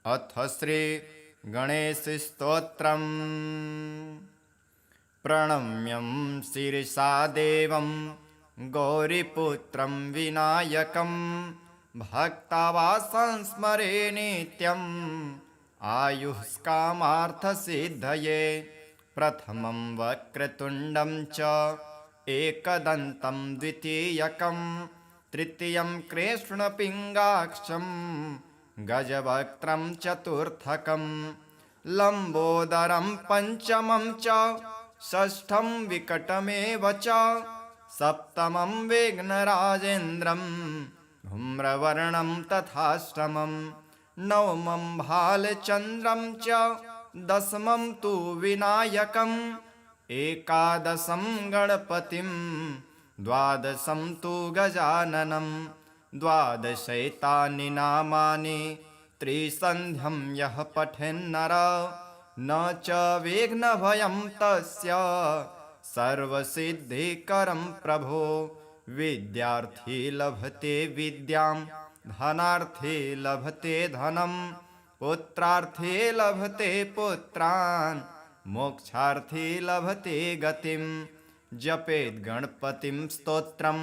अथ श्री गणेशस्तोत्रम्। प्रणम्यं शिरसा देवं गौरीपुत्रं विनायकं भक्तावासं स्मरे नित्यम् आयुष्कामार्थसिद्धये। प्रथमं वक्रतुण्डं च एकदन्तं द्वितीयकं तृतीयं कृष्णपिङ्गाक्षं गजवक्त्रं चतुर्थकं लम्बोदरं पञ्चमं च षष्ठं विकटमेव च सप्तमं विघ्नराजेन्द्रं धूम्रवर्णं तथाष्टमं नवमं भालचन्द्रं च दशमं तु विनायकम् एकादशं गणपतिं द्वादशं तु गजाननं द्वादशैतानि नामानि त्रिसन्ध्यं यः पठेन्नर न च विघ्नभयं तस्य सर्वसिद्धिकरं प्रभो। विद्यार्थी लभते विद्यां धनार्थी लभते धनं पुत्रार्थी लभते पुत्रान् मोक्षार्थी लभते गतिं। जपेत् गणपतिं स्तोत्रं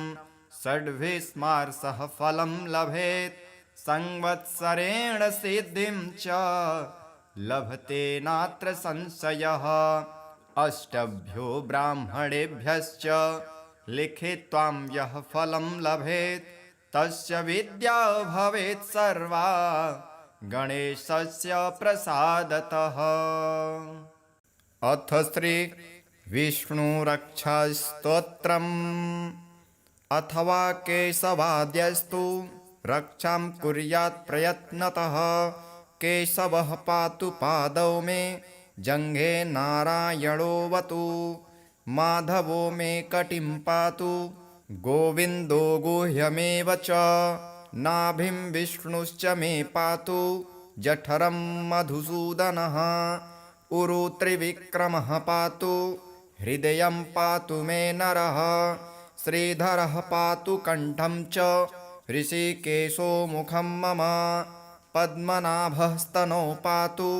षड्भिस्मार्षः फलं लभेत् संवत्सरेण सिद्धिं च लभते नात्र संशयः। अष्टभ्यो ब्राह्मणेभ्यश्च लिखित्वा यः फलं लभेत् तस्य विद्या भवेत् सर्वा गणेशस्य प्रसादतः। अथ श्री विष्णुरक्षास्तोत्रम्। अथवा केशवाद्यस्तु रक्षां कुर्यात् प्रयत्नतः केशवः पातु पादौ मे जङ्घे नारायणोऽवतु माधवो मे कटिं पातु गोविन्दो गुह्यमेव च नाभिं विष्णुश्च मे पातु जठरं मधुसूदनः उरु त्रिविक्रमः पातु हृदयं पातु मे नरः श्रीधरः पातु कण्ठं च ऋषिकेशो मुखं मम पद्मनाभः स्तनौ पातु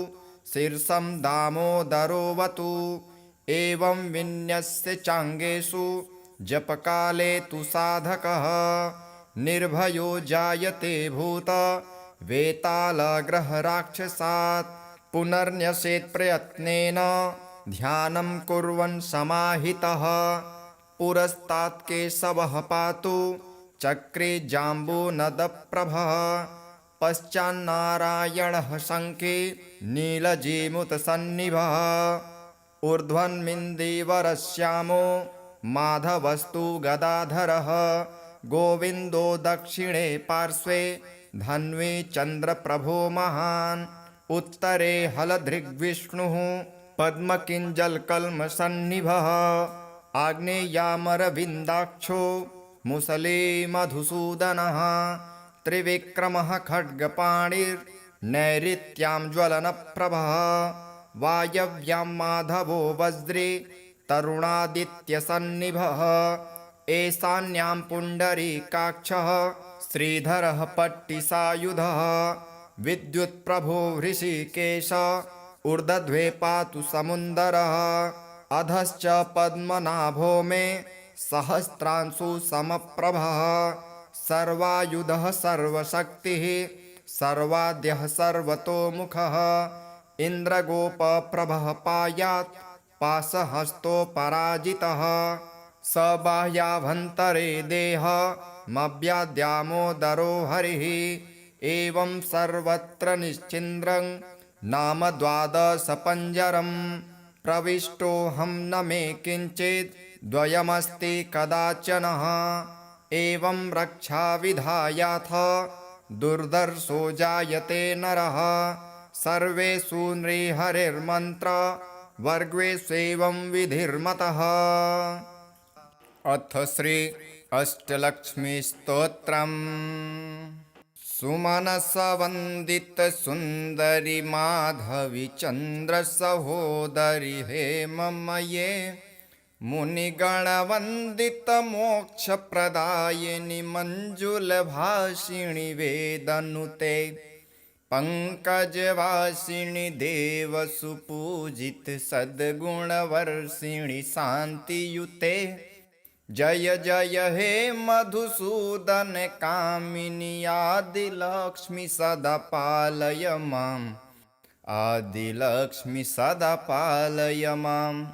शीर्षं दामोदरोऽवतु एवं विन्यस्य चाङ्गेषु जपकाले तु साधकः निर्भयो जायते भूत वेतालग्रहराक्षसात् पुनर्न्यसेत् प्रयत्नेन ध्यानं कुर्वन् समाहितः पुरस्तात् केशवः पातु चक्रे जाम्बूनदप्रभः पश्चान्नारायणः शङ्खे नीलजीमुतसन्निभः ऊर्ध्वन्मिन्दीवरश्यामो माधवस्तु गदाधरः गोविन्दो दक्षिणे पार्श्वे धन्वी चन्द्रप्रभो महान् उत्तरे हलधृग्विष्णुः पद्मकिञ्जलकल्मषन्निभः आग्नेयामरविन्दाक्षो मुसले मधुसूदनः त्रिविक्रमः खड्गपाणिर्नैऋत्यां ज्वलनप्रभः वायव्यां माधवो वज्रे तरुणादित्यसन्निभः ईशान्यां पुण्डरीकाक्षः श्रीधरः पट्टिसायुधः विद्युत्प्रभो हृषीकेश ऊर्ध्वे पातु समुन्दरः अधश्च पद्मनाभो मे सहस्रांशु समप्रभः सर्वायुधः सर्वशक्तिः सर्वाद्यः सर्वतोमुखः इन्द्रगोपप्रभः पायात् पाशहस्तोपराजितः स बाह्याभ्यन्तरे देहमव्याद्यामोदरो हरिः एवं सर्वत्र निश्चिन्द्रं नाम द्वादशपञ्जरं प्रविष्टोऽहं न मे किञ्चित् द्वयमस्ति कदाचनः एवं रक्षाविधायाथ दुर्धर्षो जायते नरः सर्वेषु नृहरिर्मन्त्र वर्गेष्वेवं विधिर्मतः। अथ श्री अष्टलक्ष्मीस्तोत्रम्। सुमनसवन्दितसुन्दरि माधवी चन्द्रसहोदरि हेममये मुनिगणवन्दितमोक्षप्रदायिनि मञ्जुलभाषिणि वेदनुते पंकजवासिनी देव सुपूजित सद्गुणवर्षिणि शांतियुते। जय जय हे मधुसूदन कामिनी आदिलक्ष्मी सदा पालय माम्। आदिलक्ष्मी सदा पालय माम्।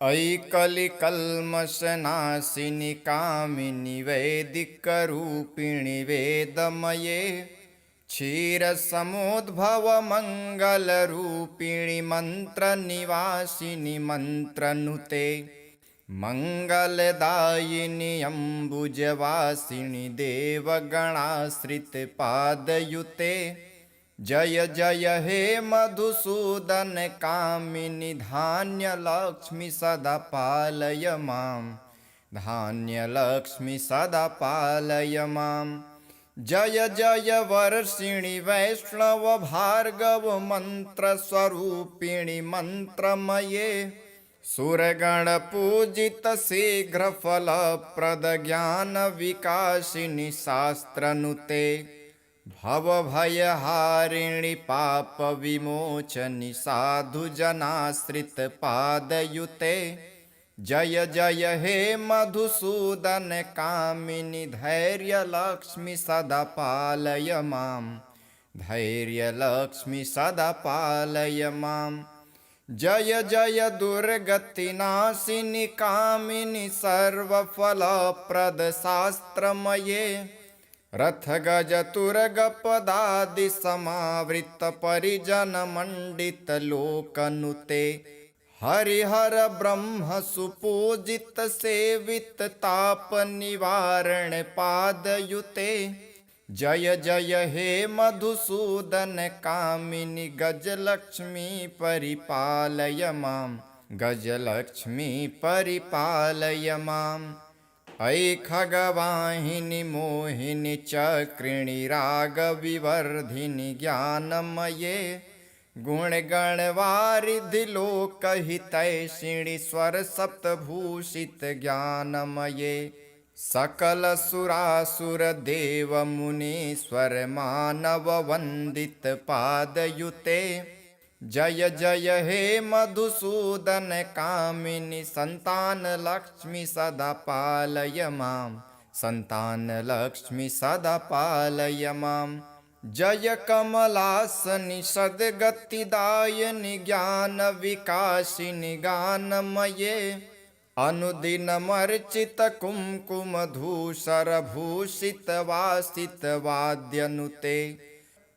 अयि कलिकल्मषनाशिनि कामिनि वैदिकरूपिणि वेदमये। क्षीरसमुद्भवमङ्गलरूपिणि मन्त्रनिवासिनि मन्त्रनुते। मङ्गलदायिनि अम्बुजवासिनि देवगणाश्रितपादयुते। जय जय हे मधुसूदन कामिनि धान्यलक्ष्मी सदा पालय माम्। धान्यलक्ष्मी सदा पालय माम्। जय जय वर्षिणि वैष्णव भार्गव मन्त्रस्वरूपिणि मन्त्रमये। सुरगणपूजित शीघ्रफलप्रद ज्ञानविकासिनि शास्त्रनुते। भवभयहारिणि पापविमोचनि साधुजनाश्रितपादयुते। जय जय हे मधुसूदन कामिनि धैर्यलक्ष्मी सदा पालय माम्। धैर्यलक्ष्मी सदा पालय माम्। जय जय दुर्गतिनाशिनि कामिनि सर्वफलप्रद शास्त्रमये। रथगजतुरगपदादि समावृत परिजनमण्डित लोकनुते। हरिहर ब्रह्म सुपूजित सेवित ताप निवारण पादयुते। जय जय हे मधुसूदन कामिनि गजलक्ष्मी परिपालय माम्। गजलक्ष्मी परिपालय माम्। अयि खगवाहिनि मोहिनि चक्रिणि रागविवर्धिनि ज्ञानमये। गुणगणवारिधि लोकहितैषिणि स्वरसप्तभूषित ज्ञानमये। सकलसुरासुर देव मुनीश्वर मानव वन्दित पादयुते। जय जय हे मधुसूदन कामिनि सन्तानलक्ष्मी सदा पालय माम्। सन्तानलक्ष्मी सदा पालय माम्। जय कमलासनि सद्गतिदायिनि ज्ञानविकासिनि गानमये। अनुदिनमर्चित कुङ्कुमधूसरभूषित वासित वाद्यनुते।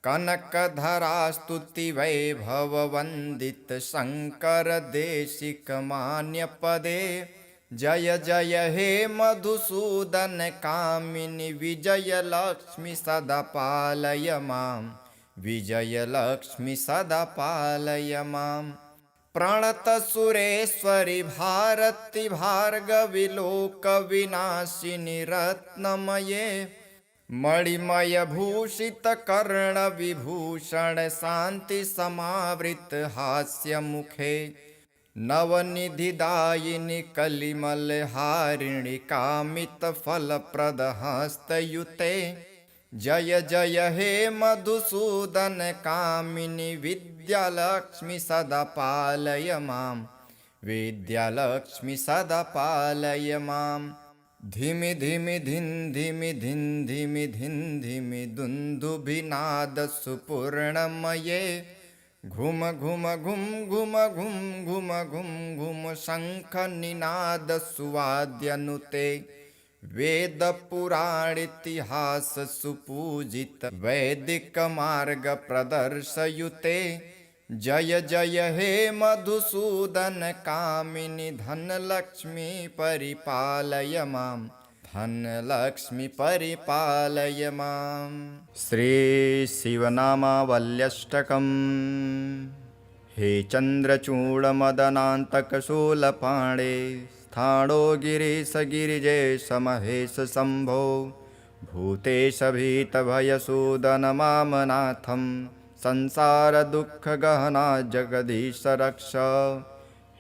कनकधरास्तुति वैभववन्दित शङ्कर देशिक मान्यपदे। जय जय हे मधुसूदन कामिनि विजयलक्ष्मी सदा पालय माम्। विजयलक्ष्मी सदा पालय माम्। प्रणतसुरेश्वरि भारति भार्गवि लोकविनाशिनि रत्नमये। मणिमयभूषित कर्णविभूषण शान्ति समावृत हास्यमुखे। नवनिधिदायिनि कलिमलहारिणि कामितफलप्रद हस्तयुते। जय जय हे मधुसूदन कामिनि विद्यालक्ष्मी सदा पालय माम्। विद्यालक्ष्मी सदा पालय माम्। धिमि धिमि धिन् धिमि धिन् धिमि धिन् धिमि दुन्दुभिनादसुपूर्णमये। घुम घुम घुम घुम घुम घुम घुम घुम शङ्खनिनादसुवाद्यनुते। वेदपुराणेतिहास सुपूजित वैदिक मार्ग प्रदर्शयुते। जय जय हे मधुसूदन कामिनि धनलक्ष्मी परिपालय माम्। धनलक्ष्मी परिपालय माम्। श्री शिवनामावल्यष्टकम्। हे चन्द्रचूडमदनान्तकशूलपाणे स्थाणो गिरीश गिरिजेश महेश शम्भो। भूतेश भीतभयसूदनमामनाथं संसारदुःखगहना जगदीश रक्ष।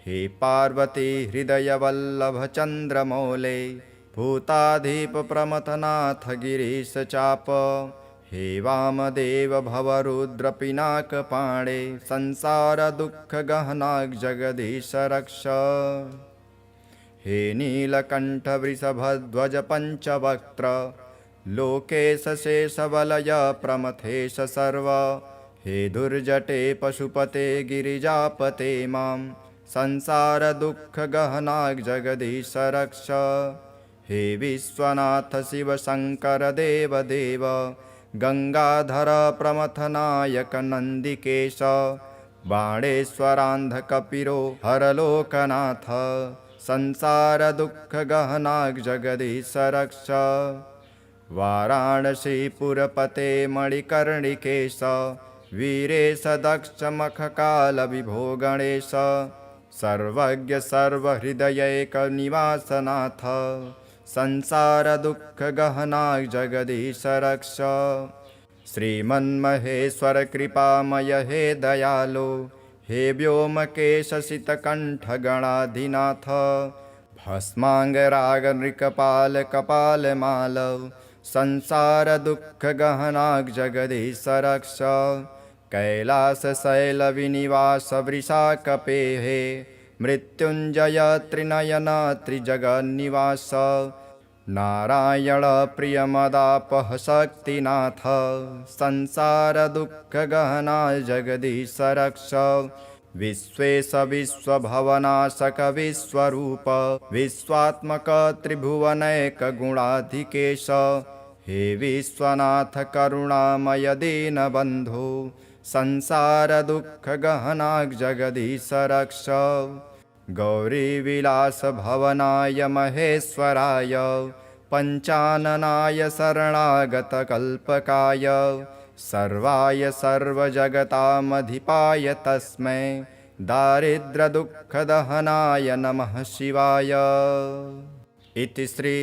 हे पार्वती हृदयवल्लभ चन्द्रमौले भूताधीप प्रमथनाथ गिरीश चाप। हे वामदेव भवरुद्रपिनाकपाणे संसारदुःखगहनाग् जगदीश रक्ष। हे नीलकण्ठवृषभध्वज पञ्चवक्त्र लोकेश शेषवलय प्रमथेश सर्व। हे दुर्जटे पशुपते गिरिजापते मां संसारदुःखगहनाग् जगदीश रक्ष। हे विश्वनाथ शिव शङ्कर देव देव गंगाधर प्रमथनायक नन्दिकेश। बाणेश्वरान्धकपिरो हरलोकनाथ संसारदुःखगहनाग् जगदीश रक्ष। वाराणसीपुरपते मणिकर्णिकेश वीरेश दक्ष मखकालविभो गणेश। सर्वज्ञ सर्वहृदयैकनिवासनाथ संसारदुःखगहनाग् जगदीश रक्ष। श्रीमन्महेश्वर कृपामय हे दयालो हे व्योमकेश शीतकण्ठगणाधिनाथ। भस्माङ्गरागनृकपाल कपालमाल संसारदुःखगहनाग् जगदीश रक्ष। कैलासशैलविनिवास वृषाकपेहे मृत्युञ्जय त्रिनयन त्रिजगन्निवास। नारायण प्रियमदापः शक्तिनाथ संसारदुःखगहनाग् जगदीश रक्ष। विश्वेश विश्वभवनाशक विश्वरूप विश्वात्मक त्रिभुवनैकगुणाधिकेश। हे विश्वनाथ करुणामय दीनबन्धो संसारदुःखगहनाग् जगदीश रक्ष। गौरीविलास भवनाय महेश्वराय पञ्चाननाय शरणागतकल्पकाय सर्वाय सर्वजगतामधिपाय तस्मै दारिद्र्यदुःखदहनाय नमः शिवाय। इति श्री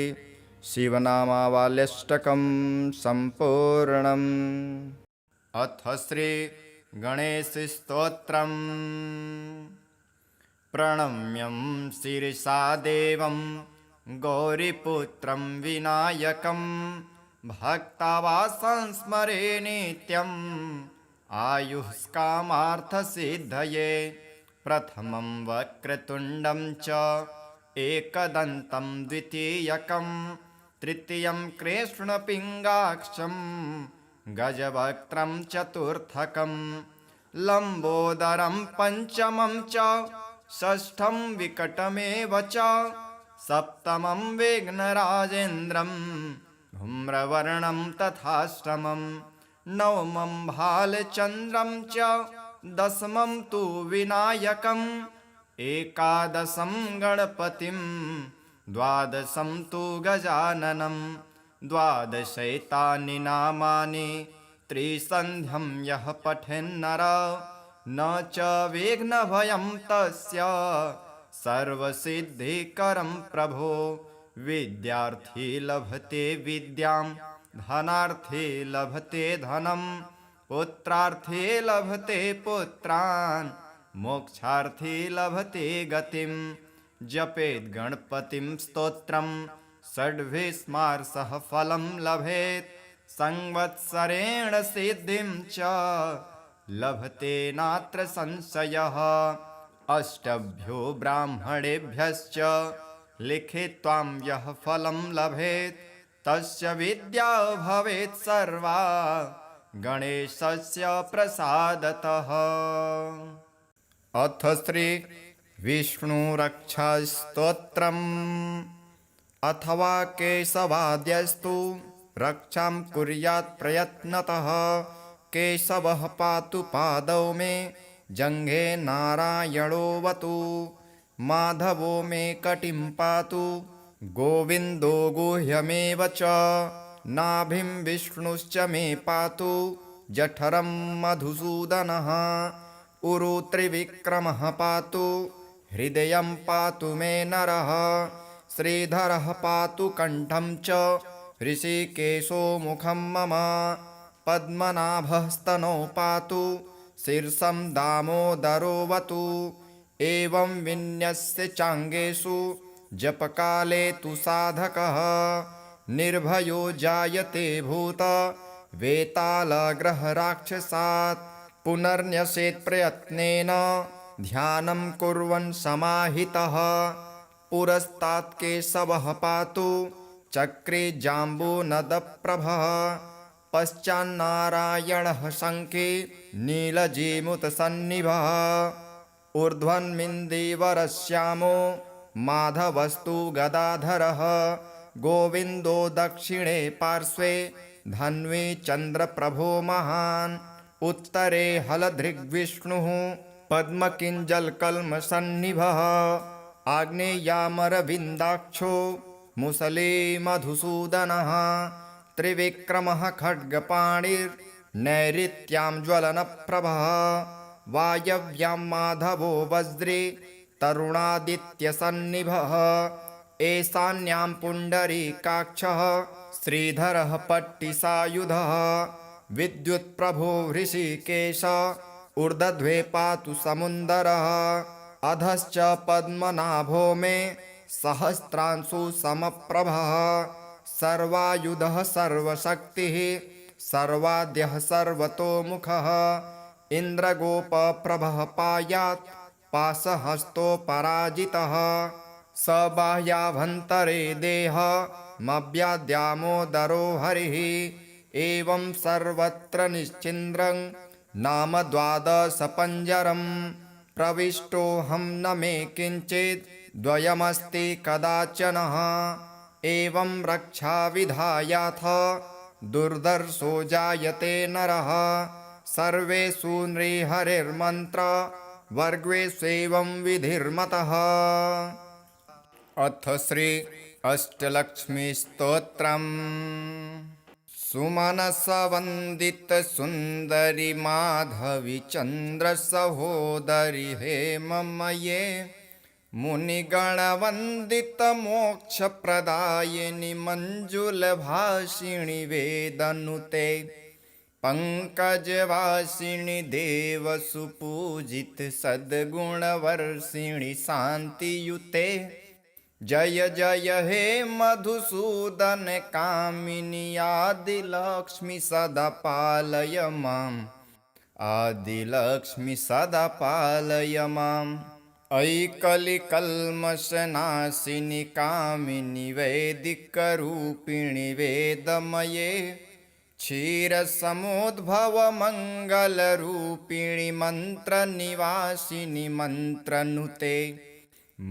शिवनामावल्यष्टकं सम्पूर्णम्। अथ श्री गणेशस्तोत्रम्। प्रणम्यं शिरसा देवं गौरीपुत्रं विनायकं भक्तावासं स्मरे नित्यम् आयुष्कामार्थसिद्धये। प्रथमं वक्रतुण्डं च एकदन्तं द्वितीयकं तृतीयं कृष्णपिङ्गाक्षं गजवक्त्रं चतुर्थकं लम्बोदरं पञ्चमं च षष्ठं विकटमेव च सप्तमं विघ्नराजेन्द्रं धूम्रवर्णं तथाष्टमं नवमं भालचन्द्रं च दशमं तु विनायकम् एकादशं गणपतिं द्वादशं तु गजाननं द्वादशैतानि नामानि त्रिसन्ध्यं यः पठेन्नर न च विघ्नभयं तस्य सर्वसिद्धिकरं प्रभो। विद्यार्थी लभते विद्यां धनार्थी लभते धनं पुत्रार्थी लभते पुत्रान् मोक्षार्थी लभते गतिं। जपेत् गणपतिं स्तोत्रं षड्भिस्मार्षः फलं लभेत् संवत्सरेण सिद्धिं च लभते नात्र संशयः। अष्टभ्यो ब्राह्मणेभ्यश्च लिखित्वा यः फलं लभेत् तस्य विद्या भवेत् सर्वा गणेशस्य प्रसादतः। अथ श्री विष्णुरक्षास्तोत्रम्। अथवा केशवाद्यस्तु रक्षां कुर्यात् प्रयत्नतः। केशवः पातु पादौ मे जङ्घे नारायणोऽवतु। माधवो मे कटिं पातु गोविन्दो गुह्यमेव च। नाभिं विष्णुश्च मे पातु जठरं मधुसूदनः। उरु त्रिविक्रमः पातु हृदयं पातु मे नरः। श्रीधरः पातु कण्ठं च ऋषिकेशो मुखं मम। पद्मनाभः स्तनौ पातु शीर्षं दामोदरोऽवतु। एवं विन्यस्य चाङ्गेषु जपकाले तु साधकः निर्भयो जायते भूत वेतालग्रहराक्षसात् पुनर्न्यसेत् प्रयत्नेन ध्यानं कुर्वन् समाहितः पुरस्तात् केशवः पातु चक्रे जाम्बूनदप्रभः पश्चान्नारायणः शङ्खे नीलजीमुतसन्निभः ऊर्ध्वन्मिन्दीवरश्यामो माधवस्तु गदाधरः गोविन्दो दक्षिणे पार्श्वे धन्वी चन्द्रप्रभो महान् उत्तरे हलधृग्विष्णुः पद्मकिञ्जलकल्मषन्निभः आग्नेयामरविन्दाक्षो मुसले मधुसूदनः त्रिविक्रमः खड्गपाणिर्नैऋत्यां ज्वलनप्रभः वायव्यां माधवो वज्रे तरुणादित्यसन्निभः ईशान्यां पुण्डरीकाक्षः श्रीधरः पट्टिसायुधः विद्युत्प्रभो हृषीकेश ऊर्ध्वे पातु समुन्दरः अधश्च पद्मनाभो मे सहस्रांशु समप्रभः सर्वायुधः सर्वशक्तिः सर्वाद्यः सर्वतोमुखः इन्द्रगोपप्रभः पायात् पाशहस्तोपराजितः स बाह्याभ्यन्तरे देहमव्याद्यामोदरो हरिः एवं सर्वत्र निश्चिन्द्रं नाम द्वादशपञ्जरं प्रविष्टोऽहं न मे किञ्चित् द्वयमस्ति कदाचनः एवं रक्षाविधायाथ दुर्धर्षो जायते नरः सर्वेषु नृहरिर्मन्त्र वर्गेष्वेवं विधिर्मतः। अथ श्री अष्टलक्ष्मीस्तोत्रम्। सुमनसवन्दित सुन्दरि माधवी चन्द्र सहोदरि हेममये मुनिगणवन्दित मोक्षप्रदायिनि मञ्जुलभाषिणि वेदनुते पंकजवासिनि देवसुपूजित सद्गुणवर्षिणि शान्तियुते जय जय हे मधुसूदन कामिनि आदिलक्ष्मि सदा पालय माम् आदिलक्ष्मि सदा पालय माम् अयि कलिकल्मषनाशिनि कामिनि वैदिकरूपिणि वेदमये क्षीरसमुद्भवमङ्गलरूपिणि मन्त्रनिवासिनि मन्त्रनुते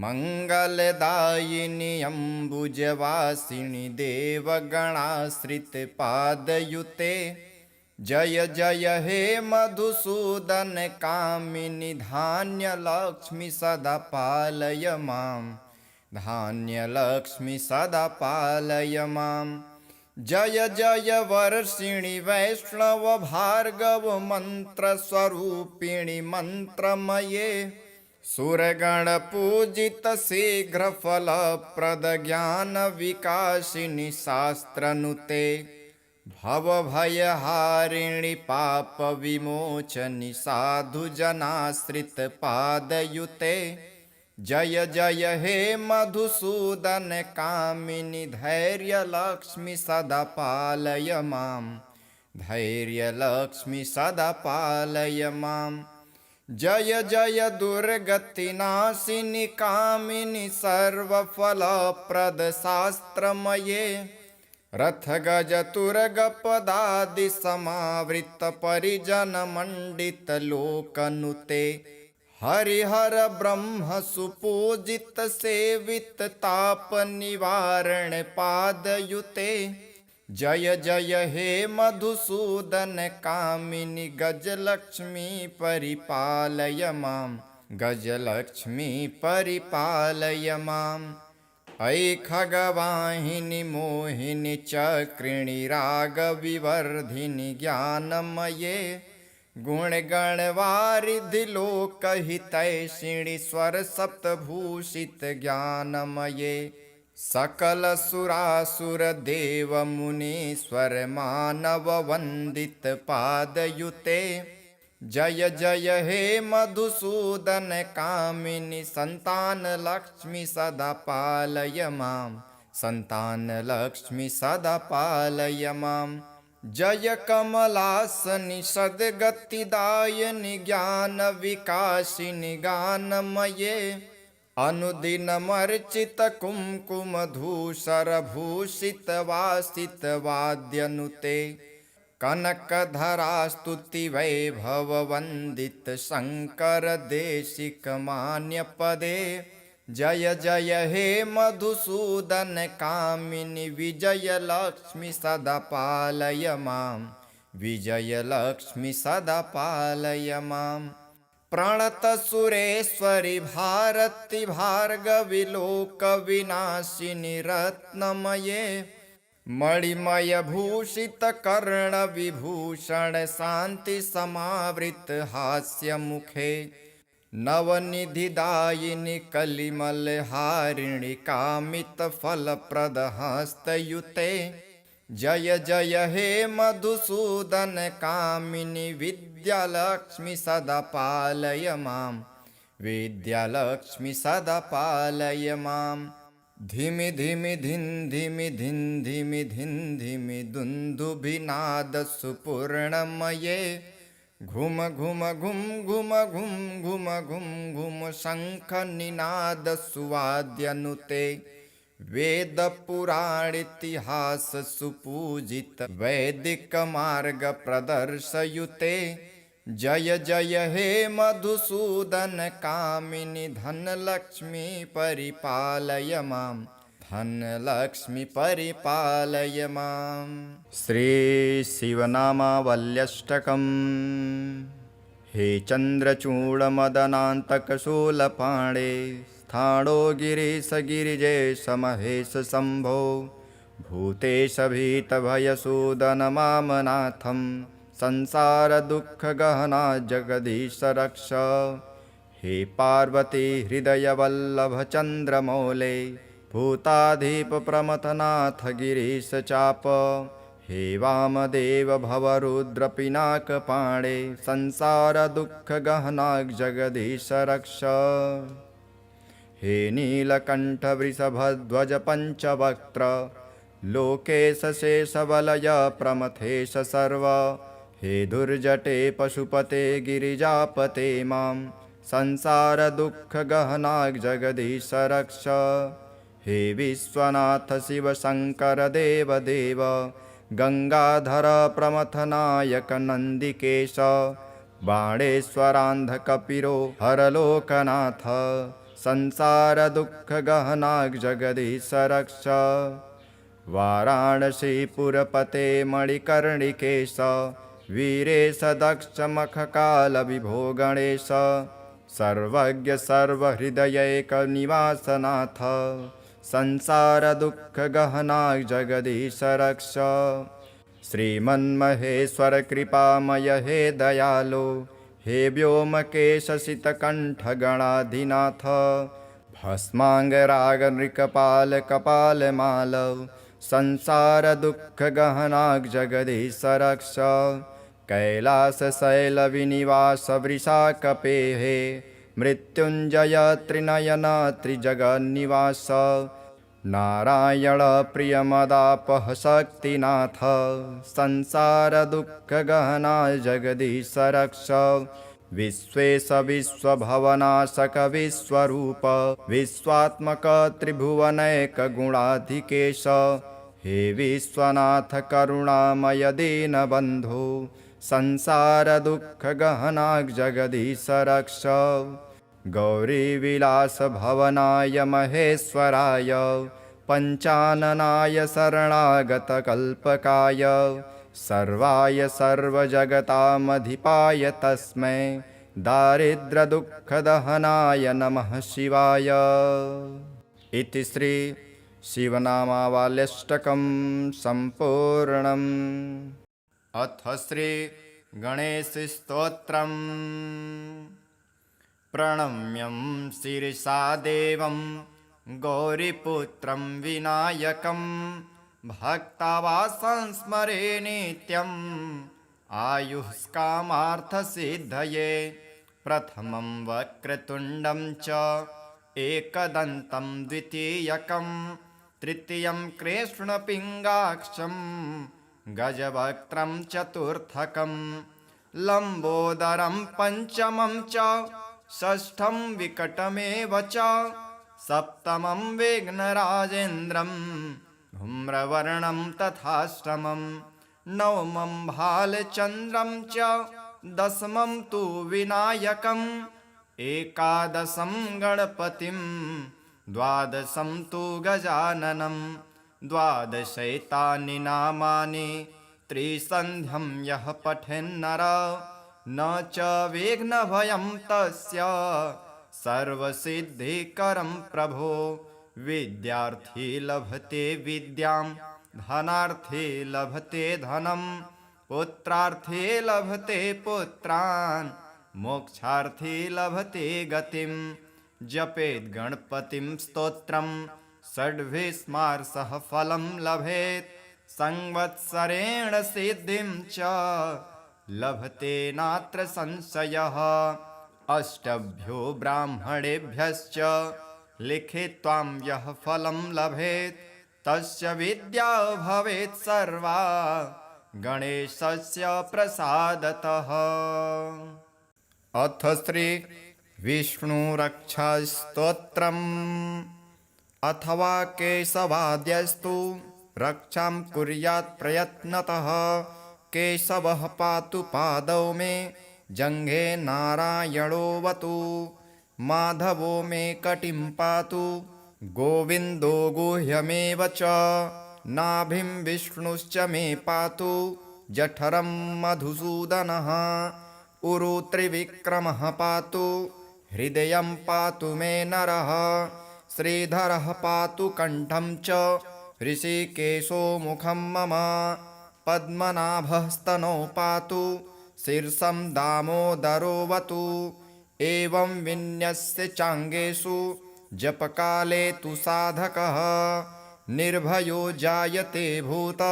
मङ्गलदायिनि अम्बुजवासिनि देवगणाश्रितपादयुते जय जय हे मधुसूदन कामिनि धान्यलक्ष्मि सदा पालय माम् धान्यलक्ष्मि सदा पालय माम् जय जय वर्षिणि वैष्णव भार्गव मन्त्रस्वरूपिणि मन्त्रमये सुरगणपूजित शीघ्रफलप्रद ज्ञानविकासिनि शास्त्रनुते भवभयहारिणि पापविमोचनि साधुजनाश्रितपादयुते जय जय हे मधुसूदन कामिनि धैर्यलक्ष्मि सदा पालय माम् धैर्यलक्ष्मि सदा पालय माम् जय जय दुर्गतिनाशिनि कामिनि सर्वफलप्रद शास्त्रमये रथगजतुरगपदादि समावृत परिजनमण्डित लोकनुते हरिहर ब्रह्म सुपूजित सेवित ताप निवारण पादयुते जय जय हे मधुसूदन कामिनि गजलक्ष्मी परिपालय माम् गजलक्ष्मी परिपालय माम् अयि खगवाहिनि मोहिनि चक्रिणि रागविवर्धिनि ज्ञानमये गुणगणवारिधि लोकहितैषिणि स्वरसप्तभूषित ज्ञानमये सकलसुरासुर देव मुनीश्वर मानव वन्दित पादयुते जय जय हे मधुसूदन कामिनि संतान लक्ष्मि सदा पालय माम् संतान लक्ष्मि सदा पालय माम् जय कमलासनि सद्गतिदायिनि ज्ञान विकासिनि गानमये अनुदिनमर्चित कुङ्कुमधूसरभूषित वासित वाद्यनुते कनकधरा स्तुति वैभव वन्दित शङ्कर देशिक मान्यपदे जय जय हे मधुसूदन कामिनि विजयलक्ष्मि सदा पालय मां विजयलक्ष्मि सदा पालय मां प्रणतसुरेश्वरि भारति भार्गवि लोकविनाशिनि रत्नमये मणिमयभूषित कर्णविभूषण शान्ति समावृत हास्यमुखे नवनिधिदायिनि कलिमलहारिणि कामितफलप्रदहस्तयुते जय जय हे मधुसूदन कामिनि विद्यालक्ष्मि सदा पालय मां विद्यालक्ष्मि सदा पालय मां धिमि धिमि धिन् धिमि धिन् धिमि धिन् धिमि दुन्दुभिनादसुपूर्णमये घुम घुम घुम घुम घुम घुम घुम घुम शङ्खनिनादसुवाद्यनुते वेद पुराण इतिहास सुपूजित वैदिक मार्ग प्रदर्शयुते जय जय हे मधुसूदन कामिनि धनलक्ष्मी परिपालय मां धनलक्ष्मी परिपालय मां श्री शिवनामावल्यष्टकम् हे चन्द्रचूडमदनान्तकशूलपाणे स्थाणो गिरीश गिरिजेश महेश शम्भो भूतेश भीतभयसूदन मामनाथं संसारदुःखगहना जगदीश रक्ष हे पार्वती हृदयवल्लभ चन्द्रमौले भूताधीप प्रमथनाथ गिरीश चाप हे वामदेव भवरुद्रपिनाकपाणे संसारदुःखगहना जगदीश रक्ष हे नीलकण्ठ वृषभध्वज पञ्चवक्त्र लोकेश शेषवलय प्रमथेश सर्व हे दुर्जटे पशुपते गिरिजापते मां संसारदुःखगहना जगदीश रक्ष हे विश्वनाथ शिव शङ्कर देव देव गङ्गाधर प्रमथनायक नन्दिकेश बाणेश्वरान्धकपिरो हरलोकनाथ संसारदुःखगहना जगदीश रक्ष वाराणसीपुरपते मणिकर्णिकेश वीरेश दक्ष मखकालविभो गणेश सर्वज्ञ सर्वहृदयैकनिवासनाथ संसारदुःखगहना जगदीश रक्ष श्रीमन्महेश्वर कृपामय हे दयालो हे व्योमकेशसितकण्ठगणाधिनाथ भस्माङ्गरागनृकपाल कपालमाल संसारदुःखगहना जगदीश रक्ष कैलासशैलविनिवास वृषाकपेहे मृत्युञ्जय त्रिनयन त्रिजगन्निवास नारायण प्रियमदापः शक्तिनाथ संसारदुःखगहना जगदीश रक्ष विश्वेश विश्वभवनाशक विश्वरूप विश्वात्मक त्रिभुवनैक गुणाधिकेश हे विश्वनाथ करुणामय दीनबन्धो संसारदुःखगहना जगदीश रक्ष गौरीविलास भवनाय महेश्वराय पञ्चाननाय शरणागतकल्पकाय सर्वाय सर्वजगतामधिपाय तस्मै दारिद्र्यदुःखदहनाय नमः शिवाय इति श्री शिवनामावल्यष्टकं सम्पूर्णम्। अथ श्री गणेशस्तोत्रम्। प्रणम्यं शिरसा देवं गौरीपुत्रं विनायकं भक्तावासं स्मरे नित्यम् आयुष्कामार्थसिद्धये प्रथमं वक्रतुण्डं च एकदन्तं द्वितीयकं तृतीयं कृष्णपिङ्गाक्षं गजवक्त्रं चतुर्थकं लम्बोदरं पञ्चमं च षष्ठं विकटमेव च सप्तमं विघ्नराजेन्द्रं धूम्रवर्णं तथाष्टमं नवमं भालचन्द्रं च दशमं तु विनायकम् एकादशं गणपतिं द्वादशं तु गजाननं द्वादशैतानि नामानि त्रिसन्ध्यं यः पठेन्नर न च विघ्नभयं तस्य सर्वसिद्धिकरं प्रभो विद्यार्थी लभते विद्यां धनार्थी लभते धनं पुत्रार्थी लभते पुत्रान् मोक्षार्थी लभते गतिं जपेत् गणपतिं स्तोत्रं षड्भिस्मार्षः फलं लभेत् संवत्सरेण सिद्धिं च लभते नात्र संशयः अष्टभ्यो ब्राह्मणेभ्यश्च लिखित्वां यः फलं लभेत् तस्य विद्या भवेत् सर्वा गणेशस्य प्रसादतः। अथ श्री विष्णुरक्षास्तोत्रम् अथवा केशवाद्यस्तु रक्षां कुर्यात् प्रयत्नतः केशवः पातु पादौ मे जङ्घे नारायणोऽवतु माधवो मे कटिं पातु गोविन्दो गुह्यमेव च नाभिं विष्णुश्च मे पातु जठरं मधुसूदनः उरु त्रिविक्रमः पातु हृदयं पातु मे नरः श्रीधरः पातु कण्ठं च ऋषिकेशो मुखं मम पद्मनाभः स्तनौ पातु शीर्षं दामोदरोऽवतु एवं विन्यस्य चाङ्गेषु जपकाले तु साधकः निर्भयो जायते भूत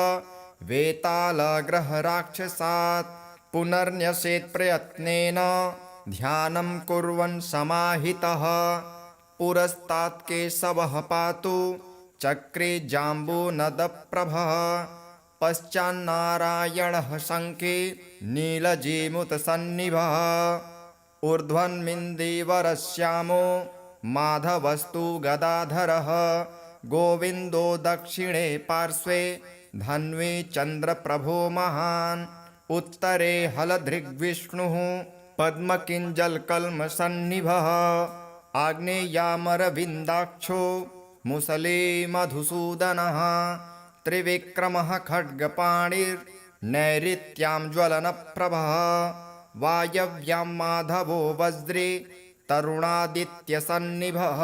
वेतालग्रहराक्षसात् पुनर्न्यसेत् प्रयत्नेन ध्यानं कुर्वन् समाहितः पुरस्तात् केशवः पातु चक्रे जाम्बूनदप्रभः पश्चान्नारायणः शङ्खे नीलजीमुतसन्निभः ऊर्ध्वन्मिन्दीवरश्यामो माधवस्तु गदाधरः गोविन्दो दक्षिणे पार्श्वे धन्वी चन्द्रप्रभो महान् उत्तरे हलधृग्विष्णुः पद्मकिञ्जलकल्मषन्निभः आग्नेयामरविन्दाक्षो मुसले मधुसूदनः त्रिविक्रमः खड्गपाणिर्नैऋत्यां ज्वलनप्रभः वायव्यां माधवो वज्रे तरुणादित्यसन्निभः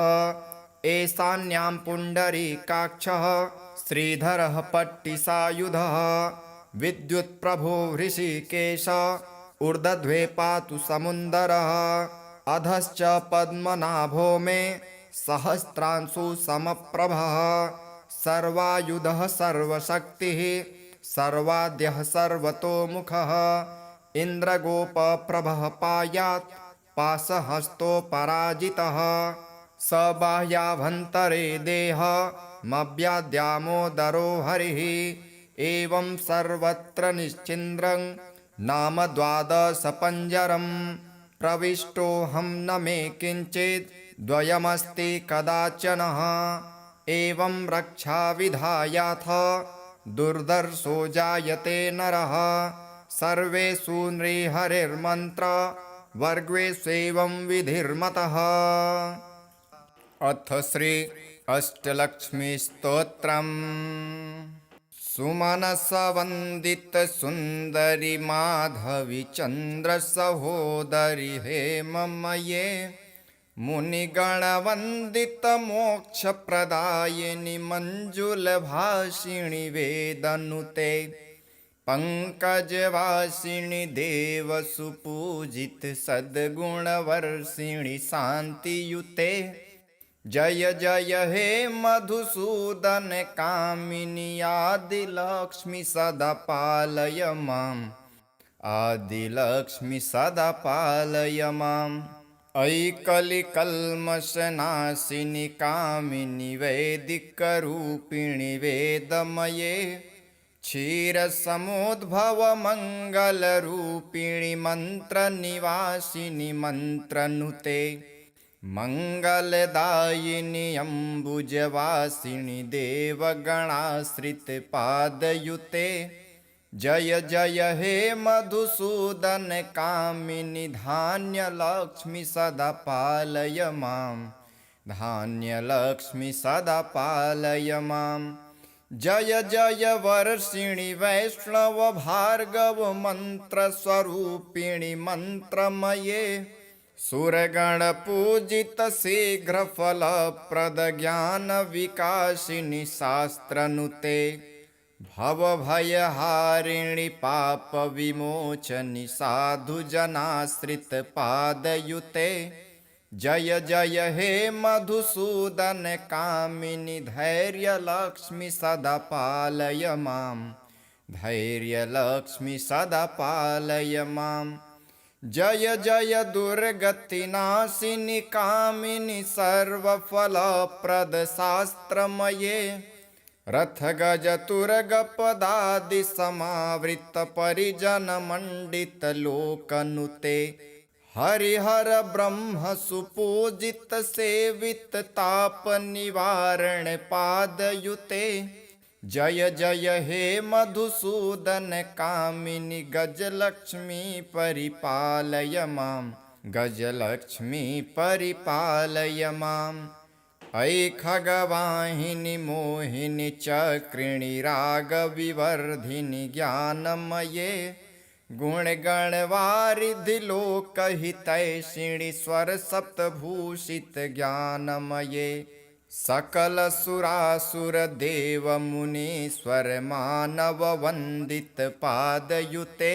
ईशान्यां पुण्डरीकाक्षः श्रीधरः पट्टिसायुधः विद्युत्प्रभो हृषीकेश ऊर्ध्वे पातु समुन्दरः अधश्च पद्मनाभो मे सहस्रांशु समप्रभः सर्वायुधः सर्वशक्तिः सर्वाद्यः सर्वतोमुखः इन्द्रगोपप्रभः पायात् पाशहस्तोपराजितः स बाह्याभ्यन्तरे देहमव्याद्यामोदरो हरिः एवं सर्वत्र निश्चिन्द्रं नाम द्वादशपञ्जरं प्रविष्टोऽहं न मे किञ्चित् द्वयमस्ति कदाचनः एवं रक्षाविधायाथ दुर्धर्षो जायते नरः सर्वेषु नृहरिर्मन्त्र वर्गेष्वेवं विधिर्मतः। अथ श्री अष्टलक्ष्मीस्तोत्रम् सुमनसवन्दितसुन्दरि माधवी चन्द्रसहोदरि हेममये मुनिगणवन्दितमोक्षप्रदायिनि मञ्जुलभाषिणि वेदनुते पङ्कजवासिनि देवसुपूजित सद्गुणवर्षिणि शान्तियुते जय जय हे मधुसूदन कामिनि आदिलक्ष्मि सदा पालय माम् आदिलक्ष्मि सदा पालय माम् ऐकलिकल्मषनाशिनि कामिनि वैदिकरूपिणि वेदमये क्षीरसमुद्भव मङ्गलरूपिणि मन्त्रनिवासिनि मन्त्रनुते मङ्गलदायिनि अम्बुजवासिनि देवगणाश्रितपादयुते जय जय हे मधुसूदन कामिनि धान्यलक्ष्मि सदा पालय माम् धान्यलक्ष्मि सदा पालय माम् जय जय वर्षिणि वैष्णव भार्गव मन्त्रस्वरूपिणि मन्त्रमये सुरगणपूजित शीघ्रफलप्रद ज्ञानविकासिनि शास्त्रनुते भवभयहारिणि पापविमोचनि साधुजनाश्रितपादयुते जय जय हे मधुसूदन कामिनि धैर्यलक्ष्मि सदा पालय माम् धैर्यलक्ष्मि सदा पालय माम् जय जय दुर्गतिनाशिनि कामिनि सर्वफलप्रद शास्त्रमये रथगजतुरगपदादि समावृत परिजनमण्डित लोकनुते हरिहर ब्रह्म सुपूजित सेवित ताप निवारण पादयुते जय जय हे मधुसूदन कामिनि गजलक्ष्मी परिपालय माम् गजलक्ष्मी परिपालय माम् अयि खगवाहिनि मोहिनि चक्रिणि रागविवर्धिनि ज्ञानमये गुणगणवारिधि लोकहितैषिणि स्वरसप्तभूषित ज्ञानमये सकल सुरासुर देव मुनीश्वर मानव वन्दित पादयुते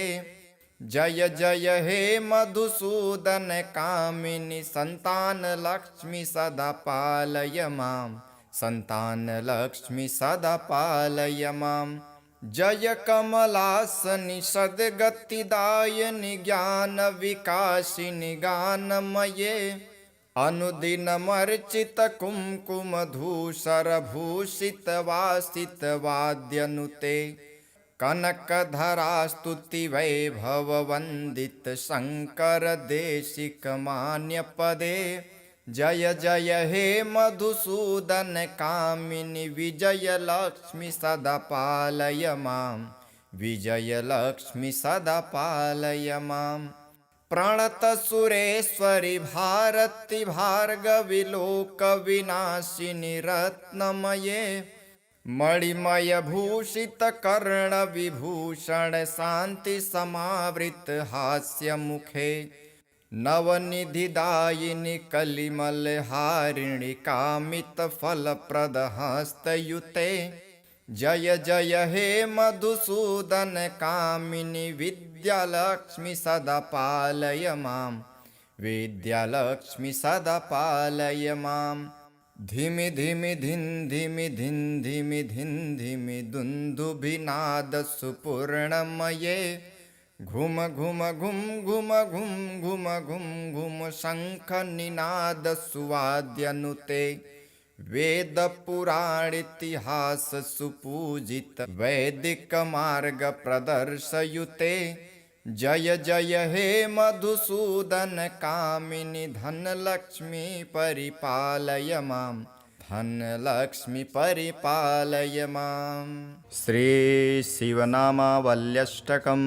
जय जय हे मधुसूदन कामिनि संतान लक्ष्मि सदा पालय माम् संतान लक्ष्मि सदा पालय माम् जय कमलासनि सद्गतिदायिनि ज्ञान विकासिनि गानमये अनुदिनमर्चित कुङ्कुमधूसर भूषित वासित वाद्यनुते कनकधरास्तुति वैभव वन्दित शङ्कर देशिक मान्यपदे जय जय हे मधुसूदन कामिनि विजयलक्ष्मि सदा पालय माम् विजयलक्ष्मि सदा पालय माम् प्रणतसुरेश्वरि भारति भार्गवि लोकविनाशिनि रत्नमये मणिमय भूषित कर्ण विभूषण शांति समावृत हास्य मुखे नवनिधिदायिनि कलिमल हारिणि कामित फलप्रद हस्तयुते जय जय हे मधुसूदन कामिनि विद्यालक्ष्मि सदा पालय माम् विद्यालक्ष्मि सदा पालय माम् धिमि धिमि धिन् धिमि धिन् धिमि धिन् धिमि दुन्दुभिनाद सुपूर्णमये घुम घुम घुम घुम घुम घुम घुम घुम शङ्ख निनाद सुवाद्यनुते वेद पुराण इतिहास सुपूजित वैदिक मार्ग प्रदर्शयुते जय जय हे मधुसूदन कामिनि धनलक्ष्मी परिपालय माम् धनलक्ष्मी परिपालय माम् श्री शिवनामावल्यष्टकम्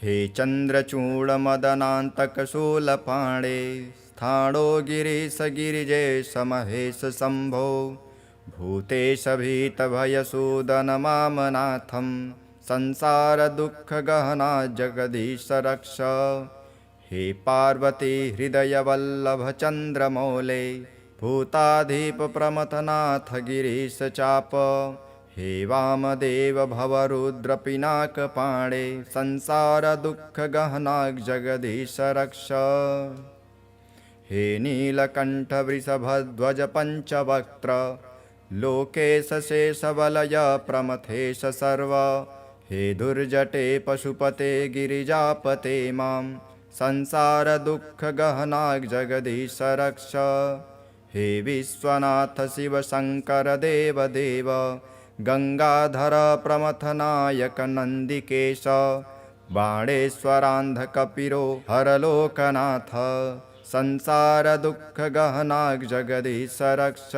हे चन्द्रचूडमदनान्तकशूलपाणे स्थाणो गिरीश गिरिजेश महेश शम्भो भूतेश भीतभयसूदन मामनाथम् संसार दुःख गहना जगदीश रक्ष हे पार्वती हृदय वल्लभ चन्द्रमौले भूताधीप प्रमथनाथ गिरीश चाप हे वामदेव भवरुद्र पिनाकपाणे संसार दुःख गहना जगदीश रक्ष हे नीलकण्ठ वृषभध्वज पञ्चवक्त्र लोकेश शेषवलय प्रमथेश सर्व हे दुर्जटे पशुपते गिरिजापते मां संसार दुःख गहनाग जगदीश रक्ष हे विश्वनाथ शिव शंकर देव देव गंगाधर प्रमथनायक नंदिकेश बाणेश्वरांधकपिरो हरलोकनाथ संसार दुख गहनाग जगदीश रक्ष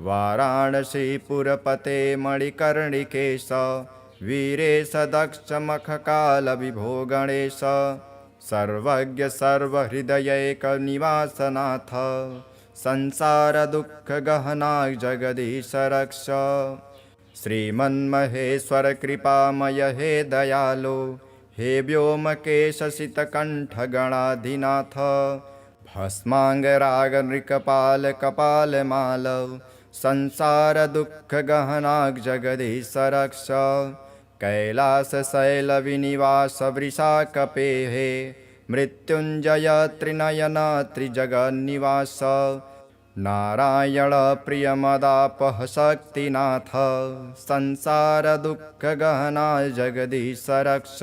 वाराणसीपुरपते मणिकर्णिकेश वीरेश दक्ष मखकाल विभो गणेश सर्वज्ञ सर्वहृदयैक निवासनाथ संसार दुख गहनाग जगदीश रक्ष श्रीमन्महेश्वर कृपामय हे दयालो हे व्योमकेश शीतकंठ गणाधिनाथ भस्मांगराग नृकपाल कपाल माल संसार दुख गहनाग जगदीश रक्ष कैलास शैल विनिवास वृषा कपेहे मृत्युंजय त्रिनयन त्रिजगन्निवास नारायण प्रियमदापह शक्तिनाथ संसार दुख गहना जगदीश रक्ष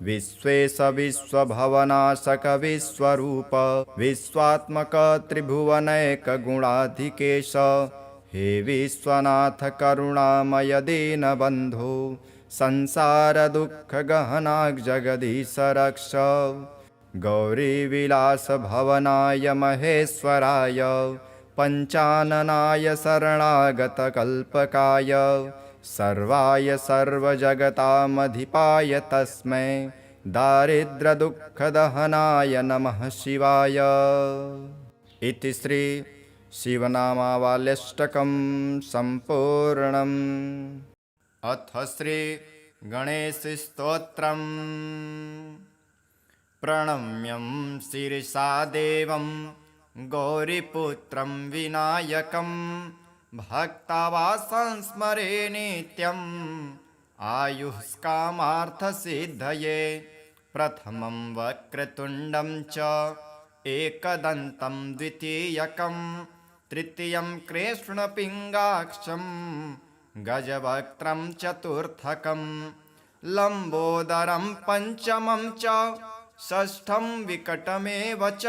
विश्वेश विश्वभवनाशक विश्वरूप विश्वात्मक त्रिभुवनैक गुणाधिकेश हे विश्वनाथ करुणामय दीनबन्धो संसार दुख गहनाग जगदीश रक्ष गौरी विलास भवनाय महेश्वराय पंचाननाय शरणागत कल्पकाय सर्वाय सर्वजगतामधिपाय तस्मै दारिद्र दुख दहनाय नमः शिवाय। इति श्री शिवनामावल्यष्टकं सम्पूर्णम्। अथ श्री गणेशस्तोत्रम्। प्रणम्यं शिरसा देवं गौरीपुत्रं विनायकं भक्तावासं स्मरे नित्यम् आयुष्कामार्थसिद्धये प्रथमं वक्रतुण्डं च एकदन्तं द्वितीयकं तृतीयं कृष्णपिङ्गाक्षं गजवक्त्रं चतुर्थकं लम्बोदरं पञ्चमं च षष्ठं विकटमेव च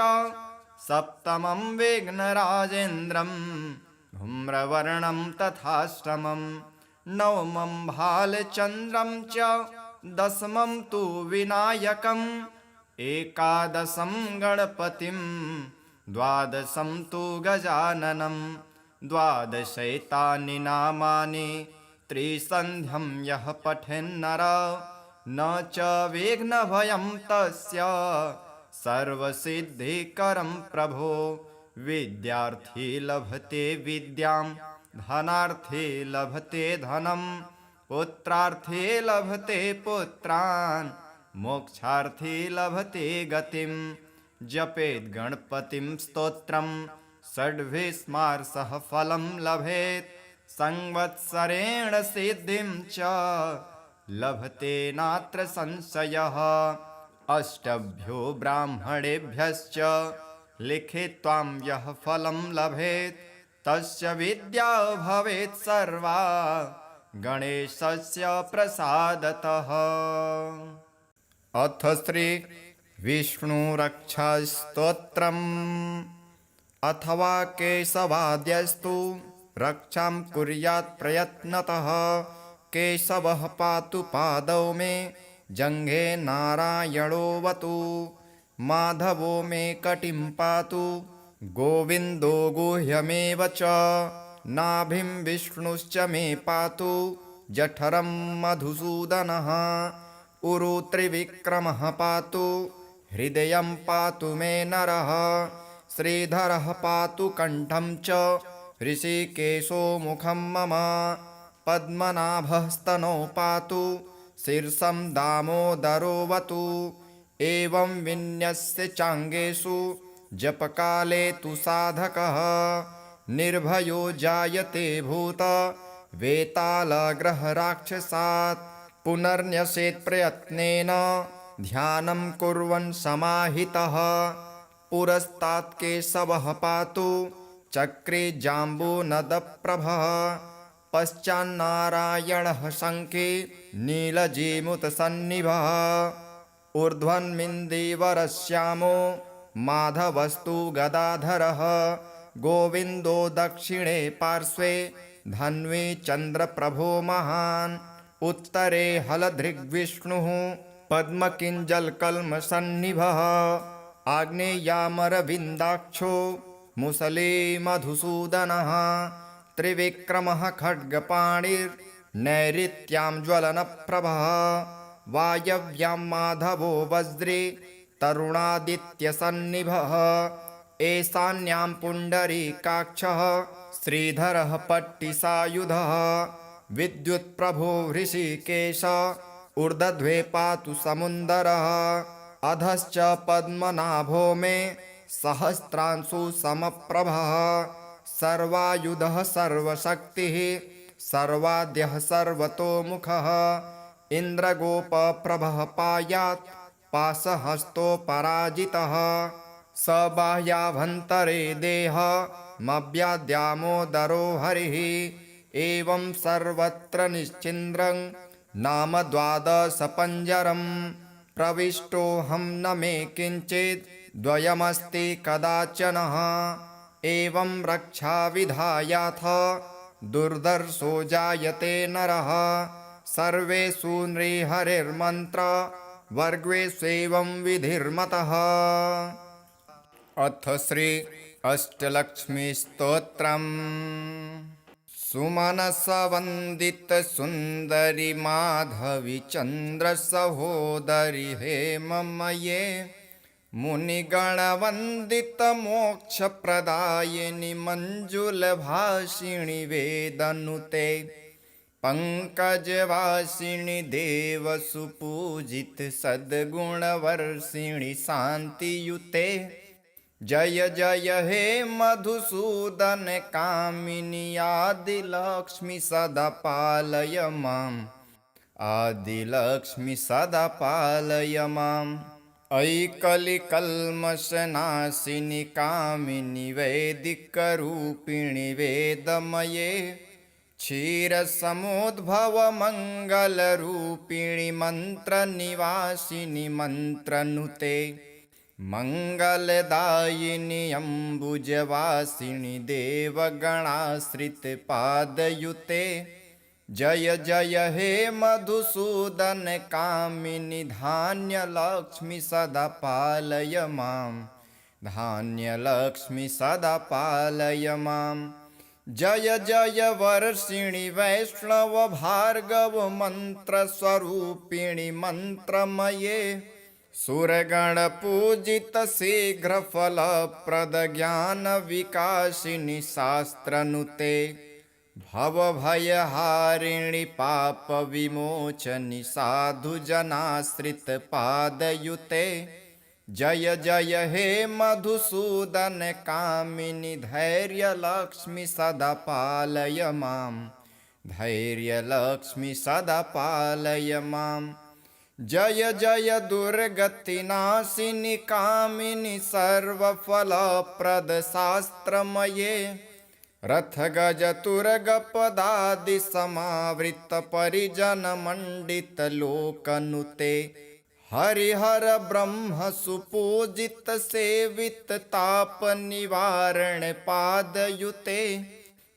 सप्तमं विघ्नराजेन्द्रं धूम्रवर्णं तथाष्टमं नवमं भालचन्द्रं च दशमं तु विनायकम् एकादशं गणपतिं द्वादशं तु गजाननं द्वादशैतानि नामानि त्रिसन्ध्यं यः पठेन्नर न च विघ्नभयं तस्य सर्वसिद्धिकरं प्रभो विद्यार्थी लभते विद्यां धनार्थी लभते धनं पुत्रार्थी लभते पुत्रान् मोक्षार्थी लभते गतिं जपेत् गणपतिं स्तोत्रं षड्भिस्मार्षः फलं लभेत् संवत्सरेण सिद्धिं च लभते नात्र संशयः अष्टभ्यो ब्राह्मणेभ्यश्च लिखित्वां यः फलं लभेत् तस्य विद्या भवेत् सर्वा गणेशस्य प्रसादतः। अथ श्री विष्णुरक्षास्तोत्रम्। अथवा केशवाद्यस्तु रक्षां कुर्यात् प्रयत्नतः केशवः पातु पादौ मे जङ्घे नारायणोऽवतु माधवो मे कटिं पातु गोविन्दो गुह्यमेव च नाभिं विष्णुश्च मे पातु जठरं मधुसूदनः उरु त्रिविक्रमः पातु हृदयं पातु मे नरः श्रीधरः पातु कण्ठं च ऋषिकेशो मुखं मम पद्मनाभः स्तनौ पातु शीर्षं दामोदरोऽवतु एवं विन्यस्य चाङ्गेषु जपकाले तु साधकः निर्भयो जायते भूत वेतालग्रहराक्षसात् पुनर्न्यसेत् प्रयत्नेन ध्यानं कुर्वन् समाहितः पुरस्तात् केशवः पातु चक्रे जाम्बूनदप्रभः पश्चान्नारायणः शङ्खे नीलजीमुतसन्निभः ऊर्ध्वन्मिन्दीवरश्यामो माधवस्तु गदाधरः गोविन्दो दक्षिणे पार्श्वे धन्वे चन्द्रप्रभो महान् उत्तरे हलधृग्विष्णुः पद्मकिञ्जलकल्मषन्निभः आग्नेयामरविन्दाक्षो मुसले मधुसूदनः त्रिविक्रमः खड्गपाणिर्नैऋत्यां ज्वलनप्रभः वायव्यां माधवो वज्रे तरुणादित्यसन्निभः ईशान्यां पुण्डरीकाक्षः श्रीधरः पट्टिसायुधः विद्युत्प्रभो हृषीकेश ऊर्ध्वे पातु समुन्दरः अधश्च पद्मनाभो मे सहस्रांशु समप्रभः सर्वायुधः सर्वशक्तिः सर्वाद्यः सर्वतोमुखः इन्द्रगोपप्रभः पायात् पाशहस्तोपराजितः स बाह्याभ्यन्तरे देहमव्याद्यामोदरो हरिः एवं सर्वत्र निश्चिन्द्रं नाम द्वादशपञ्जरं प्रविष्टोऽहं न मे किञ्चित् द्वयमस्ति कदाचनः एवं रक्षाविधायाथ दुर्धर्षो जायते नरः सर्वेषु नृहरिर्मन्त्र वर्गेष्वेवं विधिर्मतः। अथ श्री अष्टलक्ष्मीस्तोत्रम्। सुमनसवन्दित सुन्दरि माधवी चन्द्रसहोदरि हेममये मुनिगणवन्दित मोक्षप्रदायिनि मञ्जुलभाषिणि वेदनुते पंकजवासिनि देवसुपूजित सद्गुणवर्षिणि शान्तियुते जय जय हे मधुसूदन कामिनि आदिलक्ष्मि सदा पालय माम् आदिलक्ष्मि सदा पालय माम् अयि कलिकल्मषनाशिनि कामिनि वैदिकरूपिणि वेदमये क्षीरसमुद्भवमङ्गलरूपिणि मन्त्रनिवासिनि मन्त्रनुते मङ्गलदायिनि अम्बुजवासिनि देवगणाश्रितपादयुते जय जय हे मधुसूदन कामिनि धान्यलक्ष्मि सदा पालय माम् धान्यलक्ष्मि सदा पालय माम् जय जय वर्षिणि वैष्णव भार्गव मन्त्रस्वरूपिणि मन्त्रमये सुरगणपूजित शीघ्रफलप्रद ज्ञानविकासिनि शास्त्रनुते भवभयहारिणि पापविमोचनि साधुजनाश्रितपादयुते जय जय हे मधुसूदन कामिनि धैर्यलक्ष्मि सदा पालय माम् धैर्यलक्ष्मि सदा पालय माम् जय जय दुर्गतिनाशिनि कामिनि सर्वफलप्रद शास्त्रमये रथगजतुरगपदादि समावृत परिजनमण्डित लोकनुते हरिहर ब्रह्म सुपूजित सेवित ताप निवारण पादयुते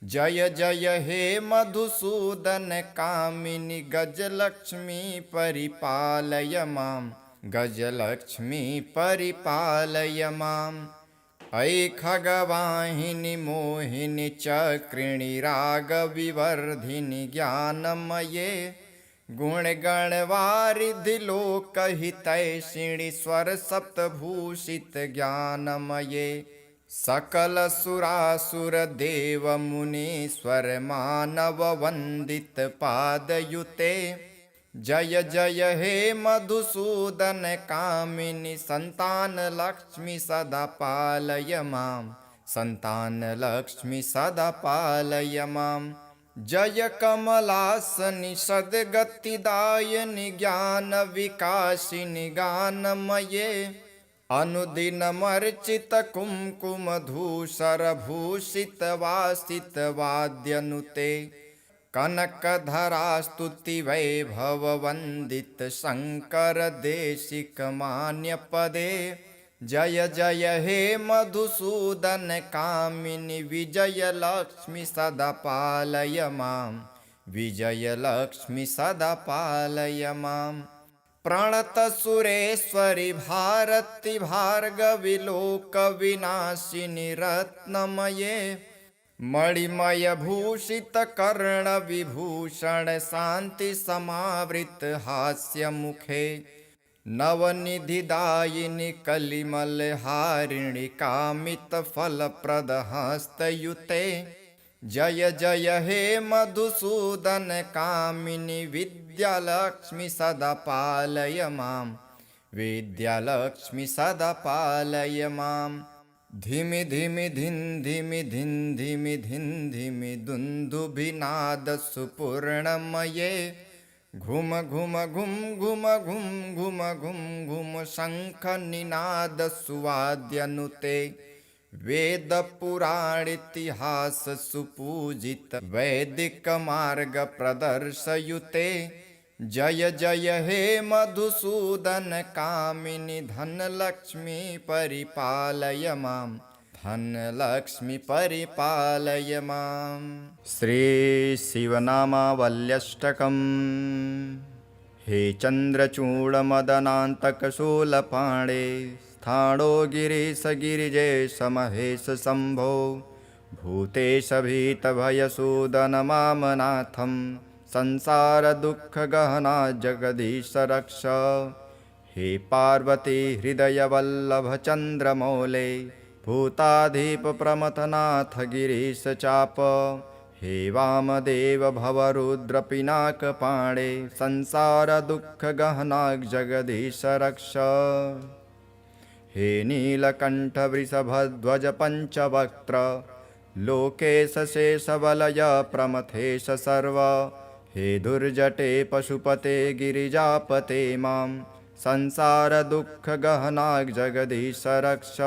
जय जय हे मधुसूदन कामिनि गजलक्ष्मी परिपालय माम् गजलक्ष्मी परिपालय माम् अयि खगवाहिनि मोहिनि चक्रिणि रागविवर्धिनि ज्ञानमये गुणगणवारिधि लोकहितैषिणि स्वरसप्तभूषित ज्ञानमये सकलसुरासुर देव मुनीश्वर मानव वन्दित पादयुते जय जय हे मधुसूदन कामिनि संतानलक्ष्मि सदा पालय माम् संतानलक्ष्मि सदा पालय माम् जय कमलासनि सद्गतिदायिनि ज्ञानविकासिनि गानमये अनुदिनमर्चित कुङ्कुमधूसरभूषित वासित वाद्यनुते कनकधरास्तुति वैभव वन्दित शङ्कर देशिक मान्यपदे जय जय हे मधुसूदन कामिनि विजयलक्ष्मि सदा पालय मां विजयलक्ष्मि सदा पालय मां प्रणतसुरेश्वरि भारति भार्गवि लोकविनाशिनि रत्नमये मणिमयभूषितकर्णविभूषण शान्तिसमावृत हास्यमुखे नवनिधिदायिनि कलिमलहारिणि कामितफलप्रदहस्तयुते जय जय हे मधुसूदन कामिनि विद्यालक्ष्मि सदा पालय मां विद्यालक्ष्मि सदा पालय मां धिमि धिमि धिन् धिमि धिन् धिमि धिन् धिमि दुन्दुभिनादसुपूर्णमये घुम घुम घुम घुम घुम घुम घुम घुम शङ्खनिनादसुवाद्यनुते वेदपुराणेतिहास सुपूजित वैदिकमार्गप्रदर्शयुते जय जय हे मधुसूदन कामिनि धनलक्ष्मी परिपालय मां धनलक्ष्मी परिपालय मां श्री शिवनामावल्यष्टकम् हे चन्द्रचूडमदनान्तकशूलपाणे स्थाणो गिरीश गिरिजेश महेश शम्भो भूतेश भीतभयसूदन मामनाथं संसारदुःखगहना जगदीश रक्ष हे पार्वती हृदयवल्लभ चन्द्रमौले भूताधीप प्रमथनाथ गिरीश चाप हे वामदेव भवरुद्रपिनाकपाणे संसारदुःखगहना जगदीश रक्ष हे नीलकण्ठवृषभध्वज पञ्चवक्त्र लोकेश शेषवलय प्रमथेश सर्व हे दुर्जटे पशुपते गिरिजापते मां संसारदुःखगहना जगदीश रक्ष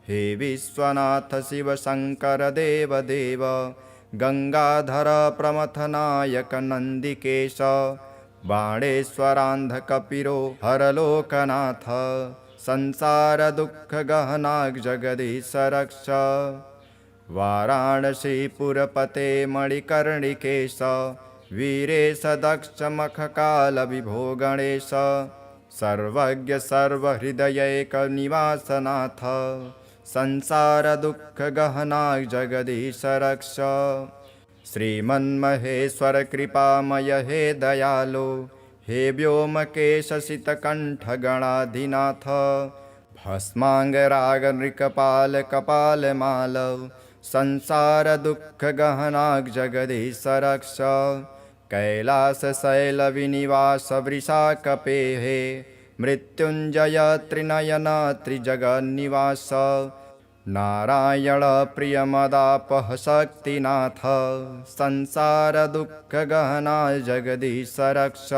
हे विश्वनाथ शिव शङ्कर देव देव गङ्गाधर प्रमथनायक नन्दिकेश बाणेश्वरान्धकपिरो हरलोकनाथ संसारदुःखगहना जगदीश रक्ष वाराणसीपुरपते मणिकर्णिकेश वीरेश दक्षमखकालविभो गणेश सर्वज्ञ सर्वहृदयैकनिवासनाथ संसारदुःखगहना जगदीश रक्ष श्रीमन्महेश्वर कृपामय हे दयालो हे व्योमकेशसितकण्ठगणाधिनाथ भस्माङ्गरागनृकपाल संसारदुःखगहना जगदीश रक्ष कैलासशैलविनिवास वृषाकपेहे मृत्युञ्जय त्रिनयन त्रिजगन्निवास नारायण प्रियमदापः शक्तिनाथ संसारदुःखगहना जगदीश रक्ष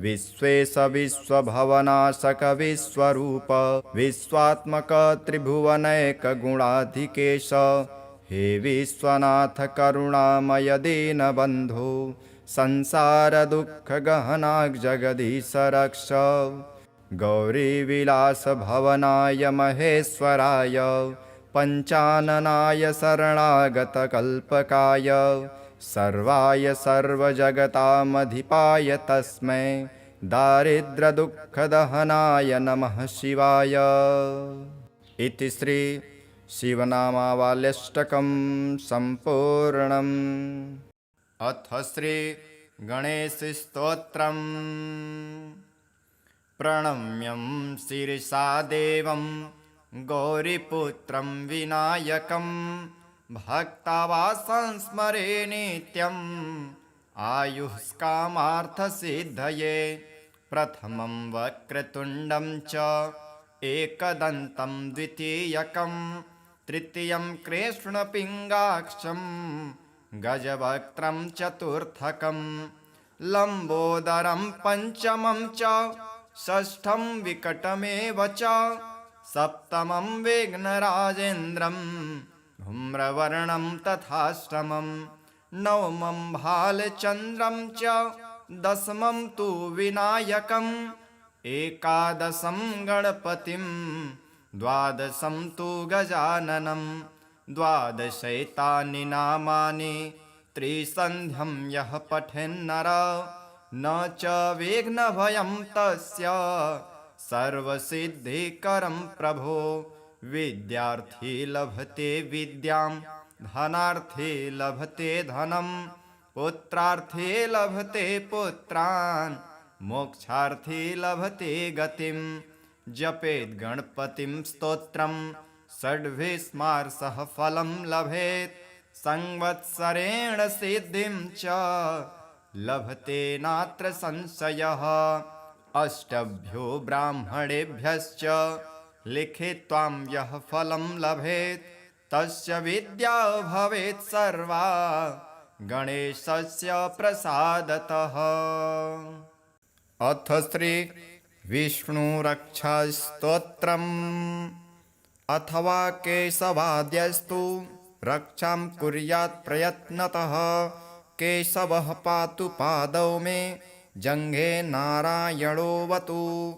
विश्वेश विश्वभवनाशक विश्वरूप विश्वात्मक त्रिभुवनैकगुणाधिकेश हे विश्वनाथ करुणामय दीनबन्धो संसारदुःखगहना जगदीश रक्ष गौरीविलास भवनाय महेश्वराय पञ्चाननाय शरणागतकल्पकाय सर्वाय सर्वजगतामधिपाय तस्मै दारिद्र्यदुःखदहनाय नमः शिवाय इति श्री शिवनामावल्यष्टकं सम्पूर्णम्। अथ श्री गणेशस्तोत्रम्। प्रणम्यं शिरसा देवं गौरीपुत्रं विनायकं भक्तावासं स्मरे नित्यम् आयुष्कामार्थसिद्धये प्रथमं वक्रतुण्डं च एकदन्तं द्वितीयकं तृतीयं कृष्णपिङ्गाक्षं गजवक्त्रं चतुर्थकं लम्बोदरं पञ्चमं च षष्ठं विकटमेव च सप्तमं विघ्नराजेन्द्रं धूम्रवर्णं तथाष्टमं नवमं भालचन्द्रं च दशमं तु विनायकम् एकादशं गणपतिं द्वादशं तु गजाननं द्वादशैतानि नामानि त्रिसन्ध्यं यः पठेन्नर न च विघ्नभयं तस्य सर्वसिद्धिकरं प्रभो। विद्यार्थी लभते विद्यां धनार्थी लभते धनं पुत्रार्थी लभते पुत्रान् मोक्षार्थी लभते गतिं। जपेत् गणपतिं स्तोत्रं षड्भिस्मार्षः फलं लभेत् संवत्सरेण सिद्धिं च लभते नात्र संशयः। अष्टभ्यो ब्राह्मणेभ्यश्च लिखित्वा यः फलं लभेत् तस्य विद्या भवेत् सर्वा गणेशस्य प्रसादतः। अथ श्री विष्णुरक्षास्तोत्रम्। अथवा केशवाद्यस्तु रक्षां कुर्यात् प्रयत्नतः। केशवः पातु पादौ मे जङ्घे नारायणोऽवतु।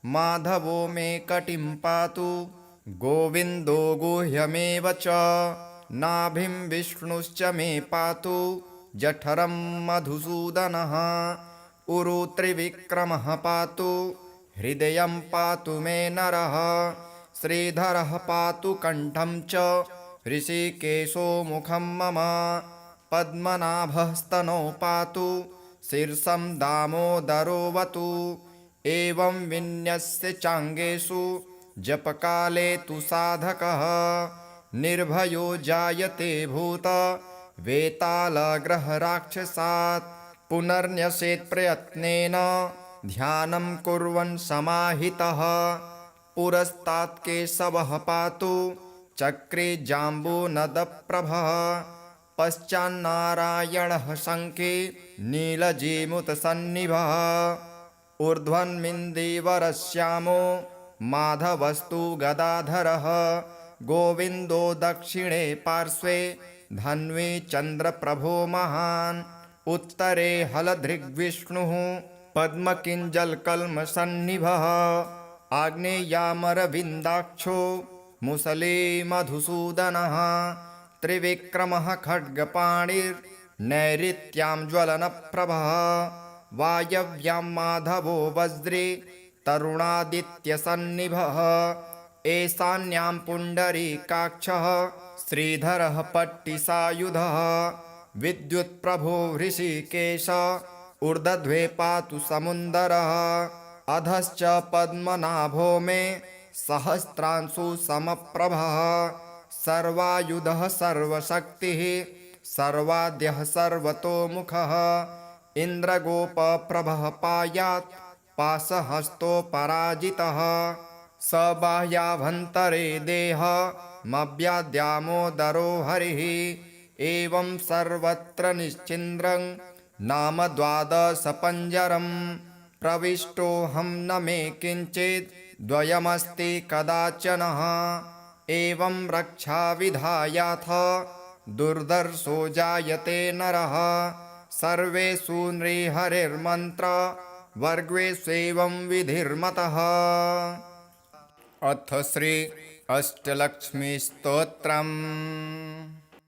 माधवो मे कटिं पातु गोविन्दो गुह्यमेव च। नाभिं विष्णुश्च मे पातु जठरं मधुसूदनः। उरु त्रिविक्रमः पातु हृदयं पातु मे नरः। श्रीधरः पातु कण्ठं च ऋषिकेशो मुखं मम। पद्मनाभः स्तनौ पातु शीर्षं दामोदरोऽवतु। एवं विन्यस्य चाङ्गेषु जपकाले तु साधकः निर्भयो जायते भूत वेतालग्रहराक्षसात्। पुनर्न्यसेत् प्रयत्नेन ध्यानं कुर्वन् समाहितः। पुरस्तात् केशवः पातु चक्रे जाम्बूनदप्रभः। पश्चान्नारायणः शङ्खे नीलजीमुतसन्निभः। ऊर्ध्वन्मिन्दीवरश्यामो माधवस्तु गदाधरः। गोविन्दो दक्षिणे पार्श्वे धन्वी चन्द्रप्रभो महान्। उत्तरे हलधृग्विष्णुः पद्मकिञ्जलकल्मषन्निभः। आग्नेयामरविन्दाक्षो मुसले मधुसूदनः। त्रिविक्रमः खड्गपाणिर्नैऋत्यां ज्वलनप्रभः। वायव्यां माधवो वज्रे तरुणादित्यसन्निभः। ईशान्यां पुण्डरीकाक्षः श्रीधरः पट्टिसायुधः। विद्युत्प्रभो हृषीकेश ऊर्ध्वे पातु समुन्दरः। अधश्च पद्मनाभो मे सहस्रांशु समप्रभः। सर्वायुधः सर्वशक्तिः सर्वाद्यः सर्वतोमुखः। इन्द्रगोपप्रभः पायात् पाशहस्तोपराजितः। स बाह्याभ्यन्तरे देहमव्याद्यामोदरो हरिः। एवं सर्वत्र निश्चिन्द्रं नाम द्वादशपञ्जरं। प्रविष्टोऽहं न मे किञ्चित् द्वयमस्ति कदाचनः। एवं रक्षाविधायाथ दुर्धर्षो जायते नरः। सर्वेषु नृहरिर्मन्त्र वर्गेष्वेवं विधिर्मतः। अथ श्री अष्टलक्ष्मीस्तोत्रम्।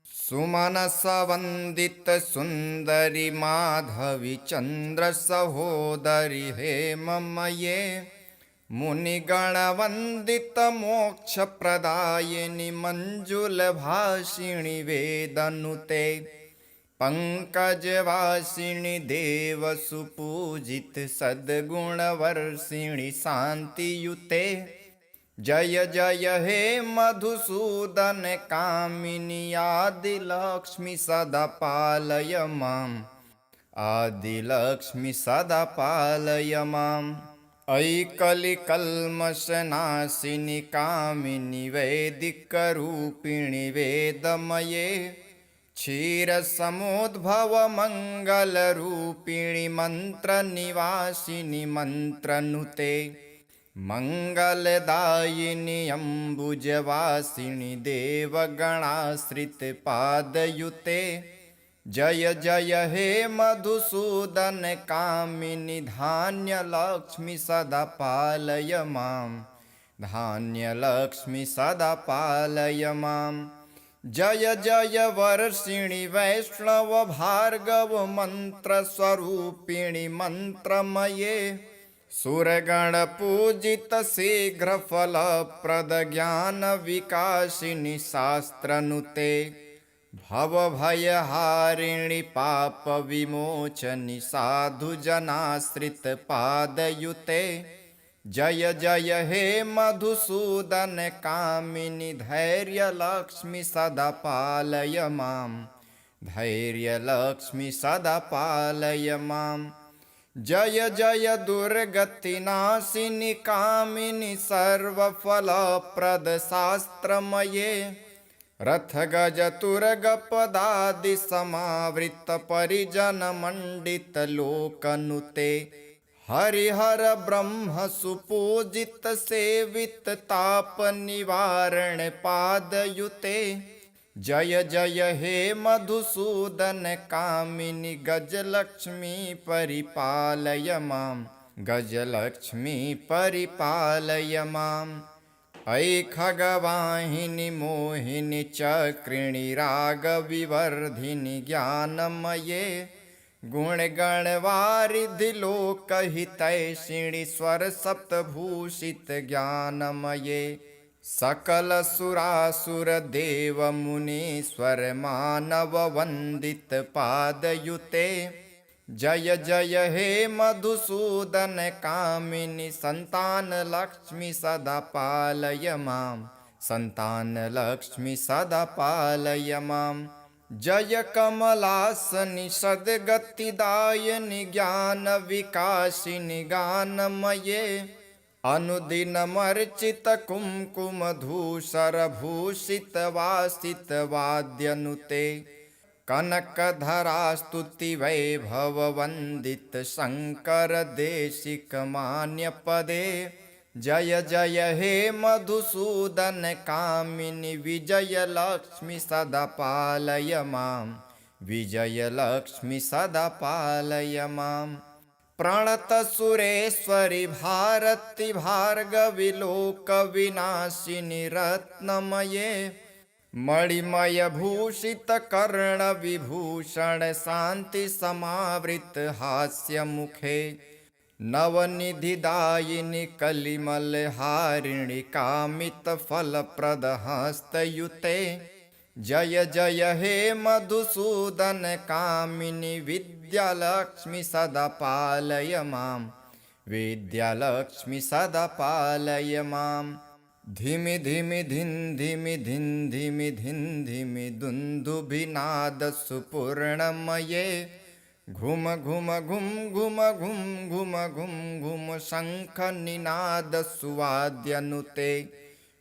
सुमनसवन्दितसुन्दरि माधवी चन्द्रसहोदरि हेममये। मुनिगणवन्दितमोक्षप्रदायिनि मञ्जुलभाषिणि वेदनुते। पङ्कजवासिनि देवसुपूजित सद्गुणवर्षिणि शान्तियुते। जय जय हे मधुसूदन कामिनि आदिलक्ष्मि सदा पालय माम्। आदिलक्ष्मि सदा पालय माम्। अयि कलिकल्मषनाशिनि कामिनि वैदिकरूपिणि वेदमये। क्षीरसमुद्भवमङ्गलरूपिणि मन्त्रनिवासिनि मन्त्रनुते। मङ्गलदायिनि अम्बुजवासिनि देवगणाश्रितपादयुते। जय जय हे मधुसूदन कामिनि धान्यलक्ष्मि सदा पालय माम्। धान्यलक्ष्मी सदा पालय माम्। जय जय वर्षिणि वैष्णव भार्गव मन्त्रस्वरूपिणि मन्त्रमये। सुरगणपूजित शीघ्रफलप्रद ज्ञानविकासिनि शास्त्रनुते। भवभयहारिणि पापविमोचनि साधुजनाश्रितपादयुते। जय जय हे मधुसूदन कामिनि धैर्यलक्ष्मी सदा पालय माम्। धैर्यलक्ष्मी सदा पालय माम्। जय जय दुर्गतिनाशिनि कामिनि सर्वफलप्रद शास्त्रमये। रथगजतुरगपदादि समावृत परिजनमण्डित लोकनुते। हरिहर ब्रह्म सुपूजित सेवित ताप निवारण पादयुते। जय जय हे मधुसूदन कामिनि गजलक्ष्मी परिपालय माम्। गजलक्ष्मी परिपालय माम्। अयि खगवाहिनि मोहिनि चक्रिणि रागविवर्धिनि ज्ञानमये। गुणगणवारिधि लोकहितैषिणि स्वरसप्तभूषित ज्ञानमये। सकल सुरासुर देव मुनीश्वर मानव वन्दित पादयुते। जय जय हे मधुसूदन कामिनि संतान लक्ष्मी सदा पालय माम्। संतान लक्ष्मी सदा पालय माम्। जय कमलासनि सद्गतिदायिनि ज्ञान विकासिनि गानमये। अनुदिनमर्चित कुङ्कुमधूसर भूषित वासित वाद्यनुते। कनकधरा स्तुति वैभव वन्दित शङ्कर देशिक मान्यपदे। जय जय हे मधुसूदन कामिनि विजयलक्ष्मी सदा पालय माम्। विजयलक्ष्मी सदा पालय माम्। प्रणत सुरेश्वरि भारति भार्गवि लोक विनाशिनि रत्नमये। मणिमय भूषित कर्ण विभूषण शान्ति समावृत हास्य मुखे। नवनिधिदायिनि कलिमल हारिणि कामित फलप्रद हस्तयुते। जय जय हे मधुसूदन कामिनि विद्यालक्ष्मी सदा पालय माम्। विद्यालक्ष्मी सदा पालय माम्। धिमि धिमि धिन् धिमि धिन् धिमि धिन् धिमि दुन्दुभिनाद सुपूर्णमये। घुम घुम घुम घुम घुम घुम घुम घुम शङ्ख निनाद सुवाद्यनुते।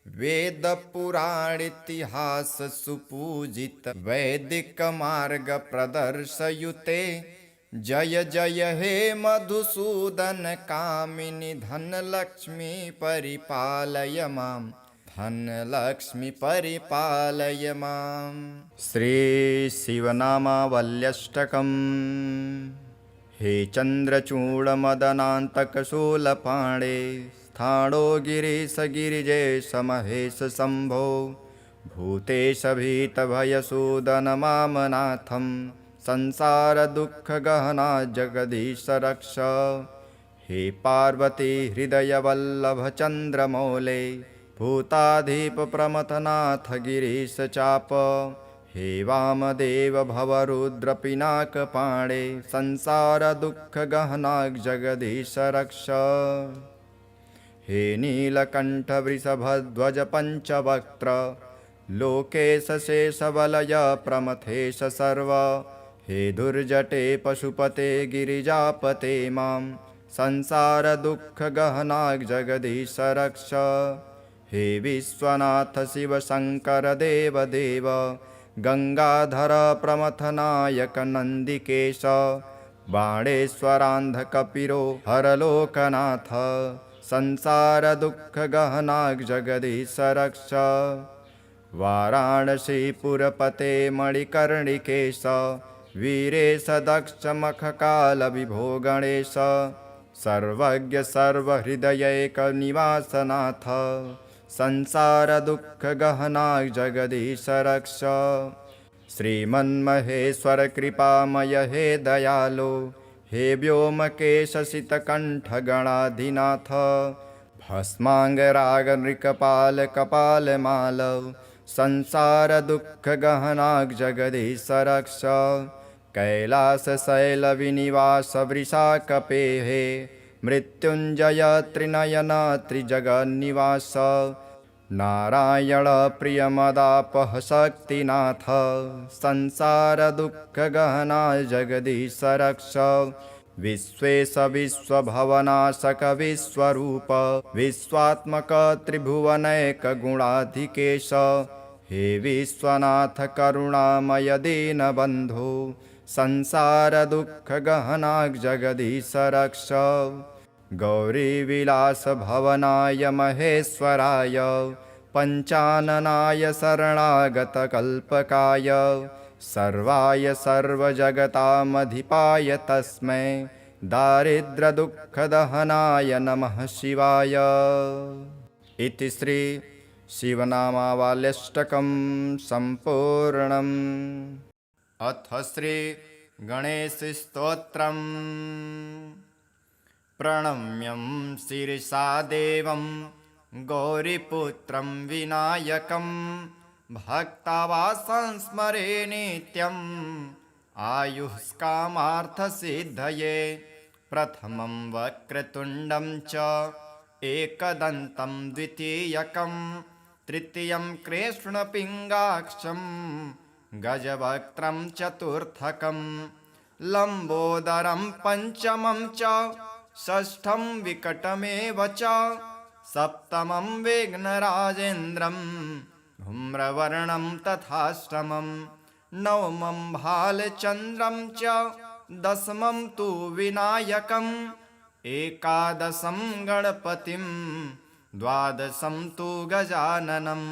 वेद पुराण इतिहास सुपूजित वैदिक मार्ग प्रदर्शयुते। जय जय हे मधुसूदन कामिनि धनलक्ष्मी परिपालय माम्। धनलक्ष्मी परिपालय माम्। श्री शिवनामावल्यष्टकम्। हे चन्द्रचूडमदनान्तकशूलपाणे स्थाणो गिरीश गिरिजेश महेश शम्भो। भूतेश भीतभयसूदन मामनाथं। संसार दुःख गहना जगदीश रक्ष। हे पार्वती हृदय वल्लभ चन्द्रमौले। भूताधीप प्रमथनाथ गिरीश चाप। हे वामदेव भवरुद्र पिनाकपाणे। संसार दुःख गहना जगदीश रक्ष। हे नीलकण्ठ वृषभध्वज पञ्चवक्त्र। लोकेश शेषवलय प्रमथेश सर्व। हे दुर्जटे पशुपते गिरिजापते मां। संसार दुःख गहना जगदीश रक्ष। हे विश्वनाथ शिव शङ्कर देव देव। गङ्गाधर प्रमथनायक नन्दिकेश। बाणेश्वरान्ध कपिरो हरलोकनाथ। संसार दुःख गहना जगदीश रक्ष। वाराणसीपुरपते मणिकर्णिकेश। वीरेश दक्ष मखकाल विभो गणेश। सर्वज्ञ सर्वहृदयैकनिवासनाथ संसारदुःखगहना जगदीश रक्ष। श्रीमन्महेश्वर कृपामय हे दयालो हे व्योमकेशसितकण्ठगणाधिनाथ भस्माङ्गरागनृकपाल कपालमाल संसारदुःखगहना जगदीश रक्ष। कैलासशैलविनिवास वृषाकपेः मृत्युञ्जय त्रिनयन त्रिजगन्निवास नारायण प्रियमदापः शक्तिनाथ संसारदुःखगहना जगदीश रक्ष। विश्वेश विश्वभवनाशक विश्वरूप विश्वात्मक त्रिभुवनैकगुणाधिकेश हे विश्वनाथ करुणामय दीनबन्धो संसारदुःखगहना जगदीश रक्ष। गौरीविलास भवनाय महेश्वराय पञ्चाननाय शरणागतकल्पकाय सर्वाय सर्वजगतामधिपाय तस्मै दारिद्र्यदुःखदहनाय नमः शिवाय। इति श्री शिवनामावल्यष्टकं सम्पूर्णम्। अथ श्री गणेशस्तोत्रम्। प्रणम्यं शिरसा देवं गौरीपुत्रं विनायकं भक्तावासं स्मरे नित्यम् आयुष्कामार्थसिद्धये। प्रथमं वक्रतुण्डं च एकदन्तं द्वितीयकं तृतीयं कृष्णपिङ्गाक्षं गजवक्त्रं चतुर्थकं लम्बोदरं पञ्चमं च षष्ठं विकटमेव च सप्तमं विघ्नराजेन्द्रं धूम्रवर्णं तथाष्टमं नवमं भालचन्द्रं च दशमं तु विनायकम् एकादशं गणपतिं द्वादशं तु गजाननं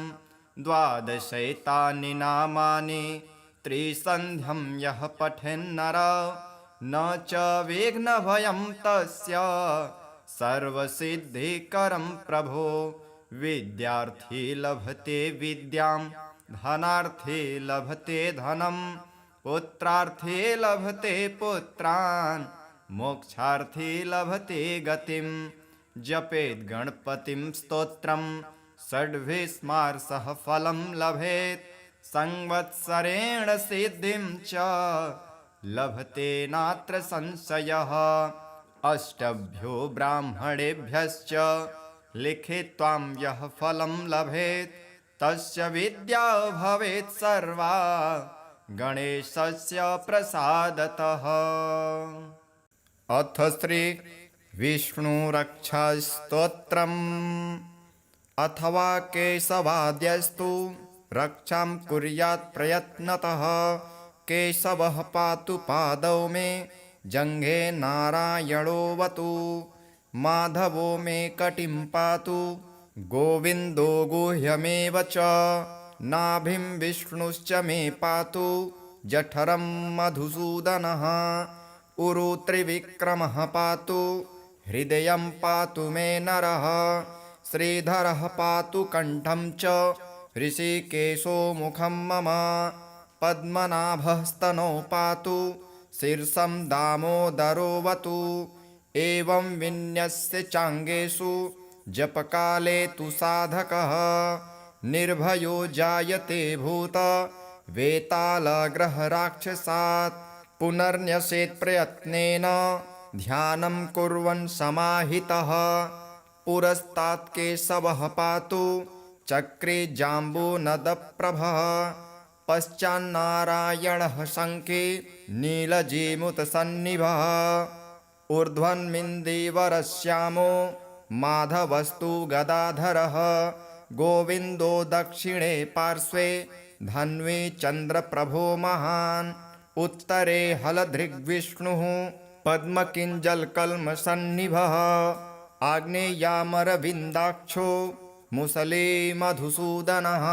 द्वादशैतानि नामानि त्रिसन्ध्यं यः पठेन्नर न च विघ्नभयं तस्य सर्वसिद्धिकरं प्रभो। विद्यार्थी लभते विद्यां धनार्थी लभते धनं पुत्रार्थी लभते पुत्रान् मोक्षार्थी लभते गतिं। जपेत् गणपतिं स्तोत्रं षड्भिस्मार्षः फलं लभेत् संवत्सरेण सिद्धिं च लभते नात्र संशयः। अष्टभ्यो ब्राह्मणेभ्यश्च लिखित्वां यः फलं लभेत् तस्य विद्या भवेत् सर्वा गणेशस्य प्रसादतः। अथ श्री विष्णुरक्षास्तोत्रम्। अथवा केशवाद्यस्तु रक्षां कुर्यात् प्रयत्नतः केशवः पातु पादौ मे जङ्घे नारायणोऽवतु माधवो मे कटिं पातु गोविन्दो गुह्यमेव च नाभिं विष्णुश्च मे पातु जठरं मधुसूदनः उरु त्रिविक्रमः पातु हृदयं पातु मे नरः श्रीधरः पातु कण्ठं च ऋषिकेशो मुखं मम पद्मनाभः स्तनौ पातु शीर्षं दामोदरोऽवतु एवं विन्यस्य चाङ्गेषु जपकाले तु साधकः निर्भयो जायते भूत वेतालग्रहराक्षसात् पुनर्न्यसेत् प्रयत्नेन ध्यानं कुर्वन् समाहितः पुरस्तात् केशवः पातु चक्रे जाम्बूनदप्रभः पश्चान्नारायणः शङ्खे नीलजीमुतसन्निभः ऊर्ध्वन्मिन्दीवरश्यामो माधवस्तु गदाधरः गोविन्दो दक्षिणे पार्श्वे धन्वी चन्द्रप्रभो महान् उत्तरे हलधृग्विष्णुः पद्मकिञ्जलकल्मषन्निभः आग्नेयामरविन्दाक्षो मुसले मधुसूदनः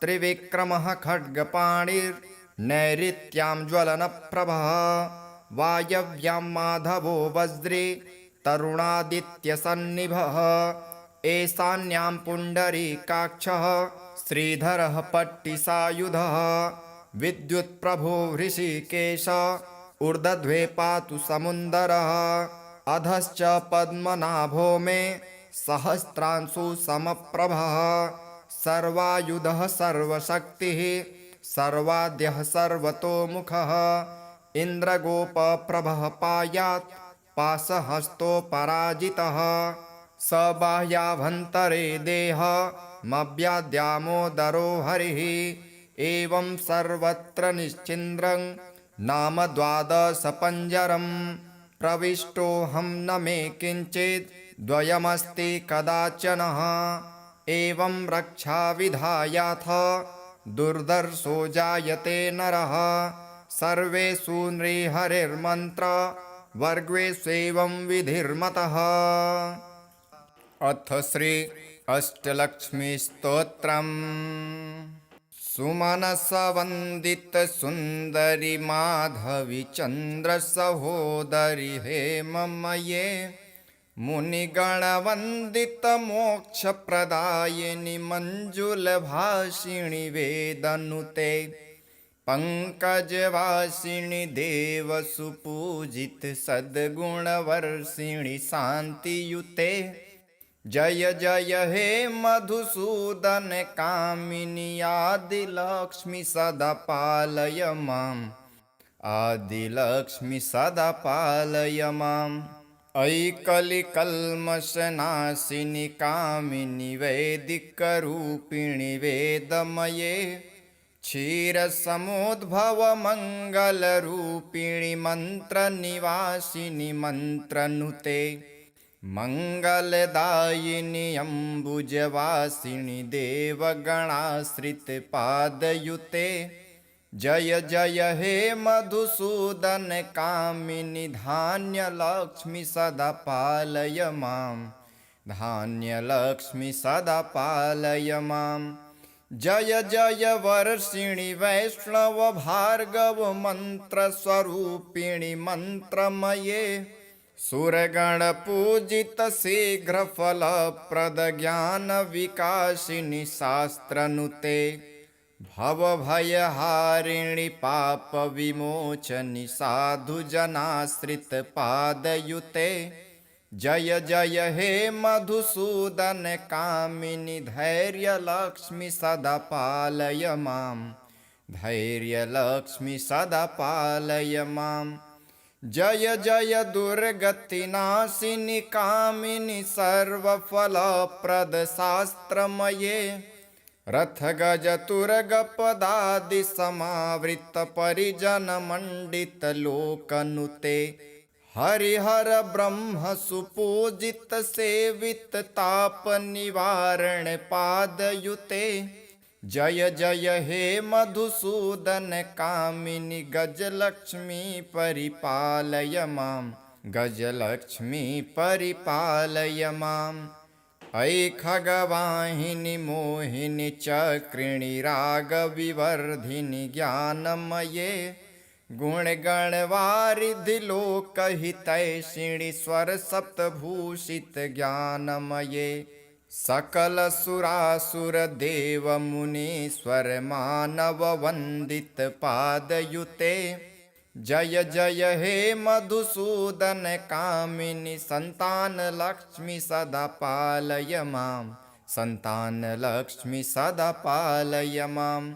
त्रिविक्रमः खड्गपाणिर्नैऋत्यां ज्वलनप्रभः वायव्यां माधवो वज्रे तरुणादित्यसन्निभः ईशान्यां पुण्डरीकाक्षः श्रीधरः पट्टिसायुधः विद्युत्प्रभो हृषीकेश ऊर्ध्वे पातु समुन्दरः अधश्च पद्मनाभो मे सहस्रांशु समप्रभः सर्वायुधः सर्वशक्तिः सर्वाद्यः सर्वतोमुखः इन्द्रगोपप्रभः पायात् पाशहस्तोपराजितः स बाह्याभ्यन्तरे देहमव्याद्यामोदरो हरिः एवं सर्वत्र निश्चिन्द्रं नाम द्वादशपञ्जरं प्रविष्टोऽहं न मे किञ्चित् द्वयमस्ति कदाचनः एवं रक्षाविधायाथ दुर्धर्षो जायते नरः सर्वेषु नृहरिर्मन्त्र वर्गेष्वेवं विधिर्मतः। अथ श्री अष्टलक्ष्मीस्तोत्रम्। सुमनसवन्दित सुन्दरि माधवी चन्द्र सहोदरि हेममये मुनिगणवन्दित मोक्षप्रदायिनि मञ्जुलभाषिणि वेदनुते पंकजवासिनि देवसुपूजित सद्गुणवर्षिणि शान्तियुते जय जय हे मधुसूदन कामिनि आदिलक्ष्मि सदा पालय माम् आदिलक्ष्मि सदा पालय माम् ऐकलिकल्मषनाशिनि कामिनि वैदिकरूपिणि वेदमये क्षीरसमुद्भवमङ्गलरूपिणि मन्त्रनिवासिनि मन्त्रनुते मङ्गलदायिनि अम्बुजवासिनि देवगणाश्रितपादयुते जय जय हे मधुसूदन कामिनि धान्यलक्ष्मि सदा पालय माम् धान्यलक्ष्मि सदा पालय माम् जय जय वर्षिणि वैष्णव भार्गव मन्त्रस्वरूपिणि मन्त्रमये सुरगणपूजित शीघ्रफलप्रद ज्ञानविकासिनि शास्त्रनुते भवभयहारिणि पापविमोचनि साधुजनाश्रितपादयुते जय जय हे मधुसूदन कामिनि धैर्यलक्ष्मि सदा पालय माम् धैर्यलक्ष्मि सदा पालय माम् जय जय दुर्गतिनाशिनि कामिनि सर्वफलप्रद शास्त्रमये रथगजतुरगपदादि समावृत परिजनमण्डित लोकनुते हरिहर ब्रह्म सुपूजित सेवित ताप निवारण पादयुते जय जय हे मधुसूदन कामिनि गजलक्ष्मी परिपालय माम् गजलक्ष्मी परिपालय माम् ऐ खगवाहिनि मोहिनि चक्रिणि रागविवर्धिनि ज्ञानमये गुणगणवारिधि लोकहितैषिणि स्वरसप्तभूषित ज्ञानमये सकलसुरासुर देव मुनीश्वर मानव वन्दित पादयुते जय जय हे मधुसूदन कामिनि संतानलक्ष्मि सदा पालय माम् संतानलक्ष्मि सदा पालय माम्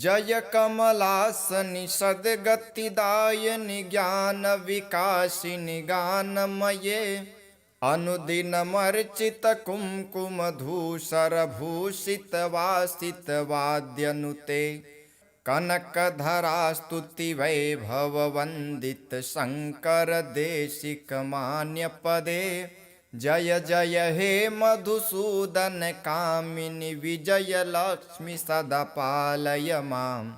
जय कमलासनि सद्गतिदायिनि ज्ञानविकासिनि गानमये अनुदिनमर्चित कुङ्कुमधूसरभूषित वासित वाद्यनुते कनकधरास्तुति वैभववन्दित शङ्कर देशिक मान्यपदे जय जय हे मधुसूदन कामिनि विजयलक्ष्मि सदा पालय माम्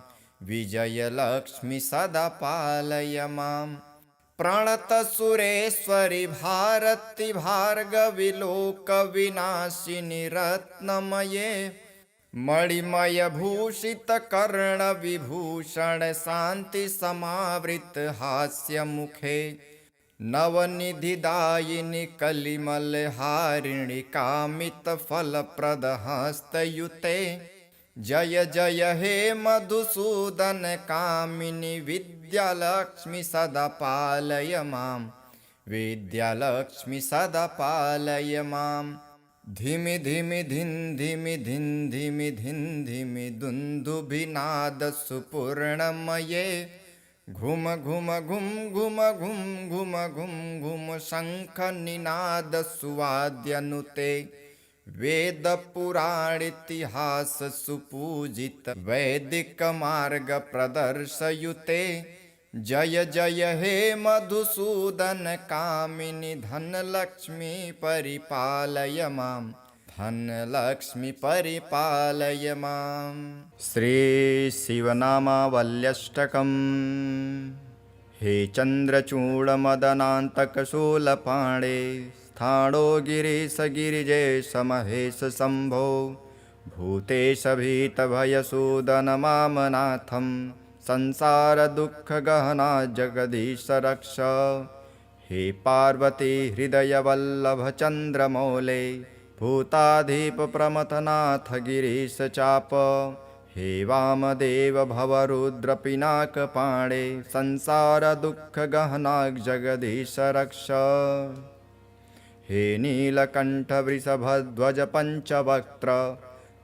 विजयलक्ष्मि सदा पालय माम् प्रणतसुरेश्वरि भारति भार्गवि लोकविनाशिनि रत्नमये मणिमयभूषित कर्णविभूषण शान्ति समावृत हास्यमुखे नवनिधिदायिनि कलिमलहारिणि कामितफलप्रदहस्तयुते जय जय हे मधुसूदन कामिनि विद्यालक्ष्मि सदा पालय माम् विद्यालक्ष्मि सदा पालय माम् धिमि धिमि धिन् धिमि धिन् धिमि धिन् धिमि दुन्दुभिनादसुपूर्णमये घुम घुम घुम घुम घुम घुम घुम घुम शङ्खनिनादसुवाद्यनुते वेद पुराण इतिहास सुपूजित वैदिक मार्ग प्रदर्शयुते जय जय हे मधुसूदन कामिनि धनलक्ष्मी परिपालय माम् धनलक्ष्मी परिपालय माम्। श्री शिवनामावल्यष्टकम्। हे चन्द्रचूडमदनान्तकशूलपाणे स्थाणो गिरीश गिरिजेश महेश शम्भो भूतेश भीतभयसूदन मामनाथं संसारदुःखगहना जगदीश रक्ष। हे पार्वती हृदयवल्लभ चन्द्रमौले भूताधीप प्रमथनाथ गिरीश चाप। हे वामदेव भवरुद्र पिनाकपाणे संसारदुःखगहना जगदीश रक्ष। हे नीलकण्ठ वृषभध्वज पञ्चवक्त्र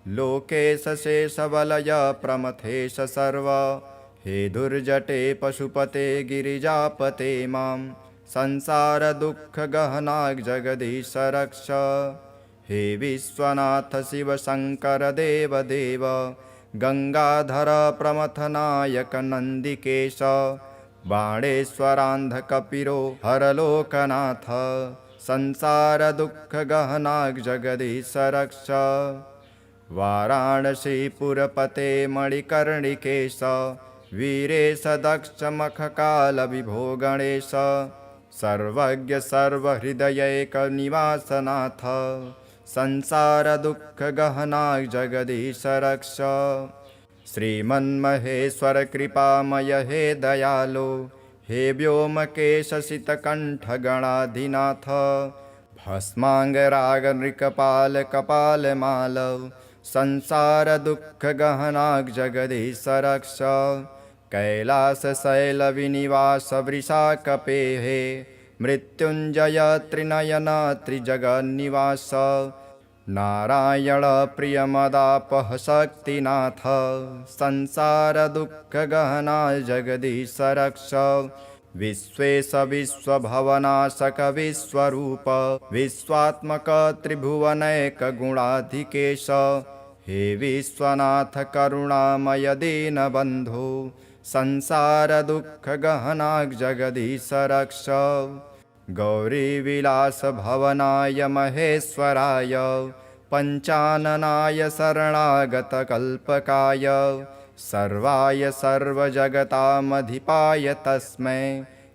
लोकेश शेषवलय प्रमथेश सर्व। हे दुर्जटे पशुपते गिरिजापते मां संसारदुःखगहना जगदीश रक्ष। हे विश्वनाथ शिव शङ्कर देवदेव गङ्गाधर प्रमथनायक नन्दिकेश बाणेश्वरान्धकपिरो हरलोकनाथ संसारदुःखगहना जगदीश रक्ष। वाराणसीपुरपते मणिकर्णिकेश वीरेश दक्ष मखकालविभो गणेश सर्वज्ञ सर्वहृदयैकनिवासनाथ संसारदुःखगहना जगदीश रक्ष। श्रीमन्महेश्वर कृपामय हे दयालो हे व्योमकेशसितकण्ठगणाधिनाथ भस्माङ्गरागनृकपाल कपालमाल संसारदुःखगहना जगदीश रक्ष। कैलासशैलविनिवास वृषाकपेहे मृत्युञ्जय त्रिनयन त्रिजगन्निवास नारायण प्रियमदापः शक्तिनाथ संसारदुःखगहना जगदीश रक्ष। विश्वेश विश्वभवनाशक विश्वरूप विश्वात्मक त्रिभुवनैक गुणाधिकेश हे विश्वनाथ करुणामय दीनबन्धो संसारदुःखगहना जगदीश रक्ष। गौरीविलास भवनाय महेश्वराय पञ्चाननाय शरणागतकल्पकाय सर्वाय सर्वजगतामधिपाय तस्मै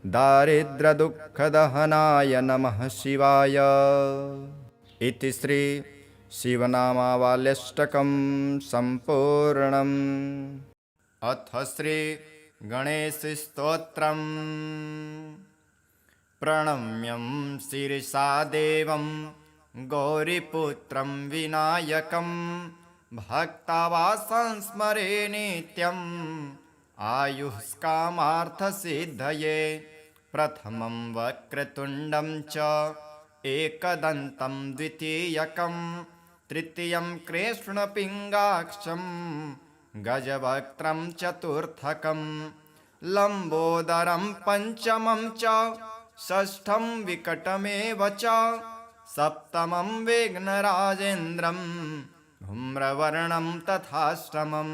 दारिद्र्यदुःखदहनाय नमः शिवाय। इति श्री शिवनामावल्यष्टकं सम्पूर्णम्। अथ श्री गणेशस्तोत्रम्। प्रणम्यं शिरसा देवं गौरीपुत्रं विनायकं भक्तावासं स्मरे नित्यम् आयुष्कामार्थसिद्धये। प्रथमं वक्रतुण्डं च एकदन्तं द्वितीयकं तृतीयं कृष्णपिङ्गाक्षं गजवक्त्रं चतुर्थकं लम्बोदरं पञ्चमं च षष्ठं विकटमेव च सप्तमं विघ्नराजेन्द्रं धूम्रवर्णं तथाष्टमं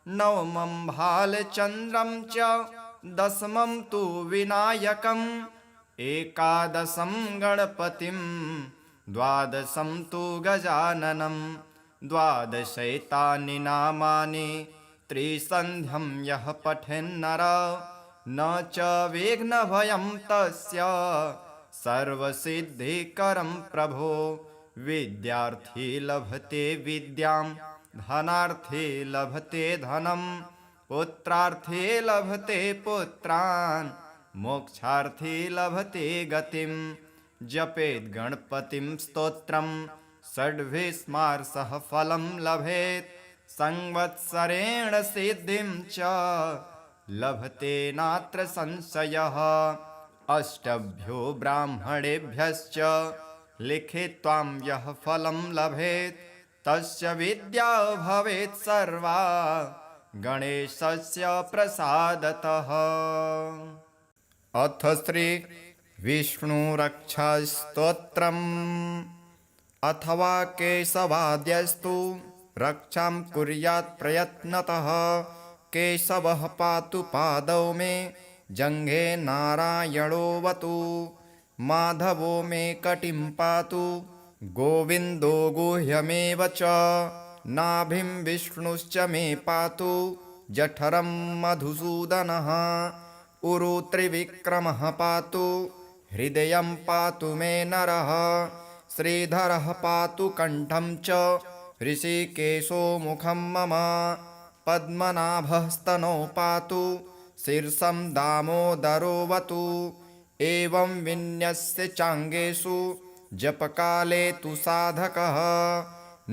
नवमं भालचन्द्रं च दशमं तु विनायकम् एकादशं गणपतिं द्वादशं तु गजाननं द्वादशैतानि नामानि त्रिसन्ध्यं यः पठेन्नर न च विघ्नभयं तस्य सर्वसिद्धिकरं प्रभो। विद्यार्थी लभते विद्यां धनार्थी लभते धनं पुत्रार्थी लभते पुत्रान् मोक्षार्थी लभते गतिं जपेत् गणपतिं स्तोत्रं षड्भिः स्मारसः फलं लभेत् संवत्सरेण सिद्धिं च लभते नात्र संशयः अष्टभ्यो ब्राह्मणेभ्यश्च लिखित्वां यः फलं लभेत् तस्य विद्या भवेत् सर्वा गणेशस्य प्रसादतः। अथ श्री विष्णुरक्षास्तोत्रम् अथवा केशवाद्यस्तु रक्षां कुर्यात् प्रयत्नतः केशवः पातु पादौ मे जङ्घे नारायणोऽवतु माधवो मे कटिं पातु गोविन्दो गुह्यमेव च नाभिं विष्णुश्च मे पातु जठरं मधुसूदनः उरु त्रिविक्रमः पातु हृदयं पातु मे नरः श्रीधरः पातु कण्ठं च ऋषिकेशो मुखं मम पद्मनाभः स्तनौ पातु शीर्षं दामोदरोऽवतु एवं विन्यस्य चाङ्गेषु जपकाले तु साधकः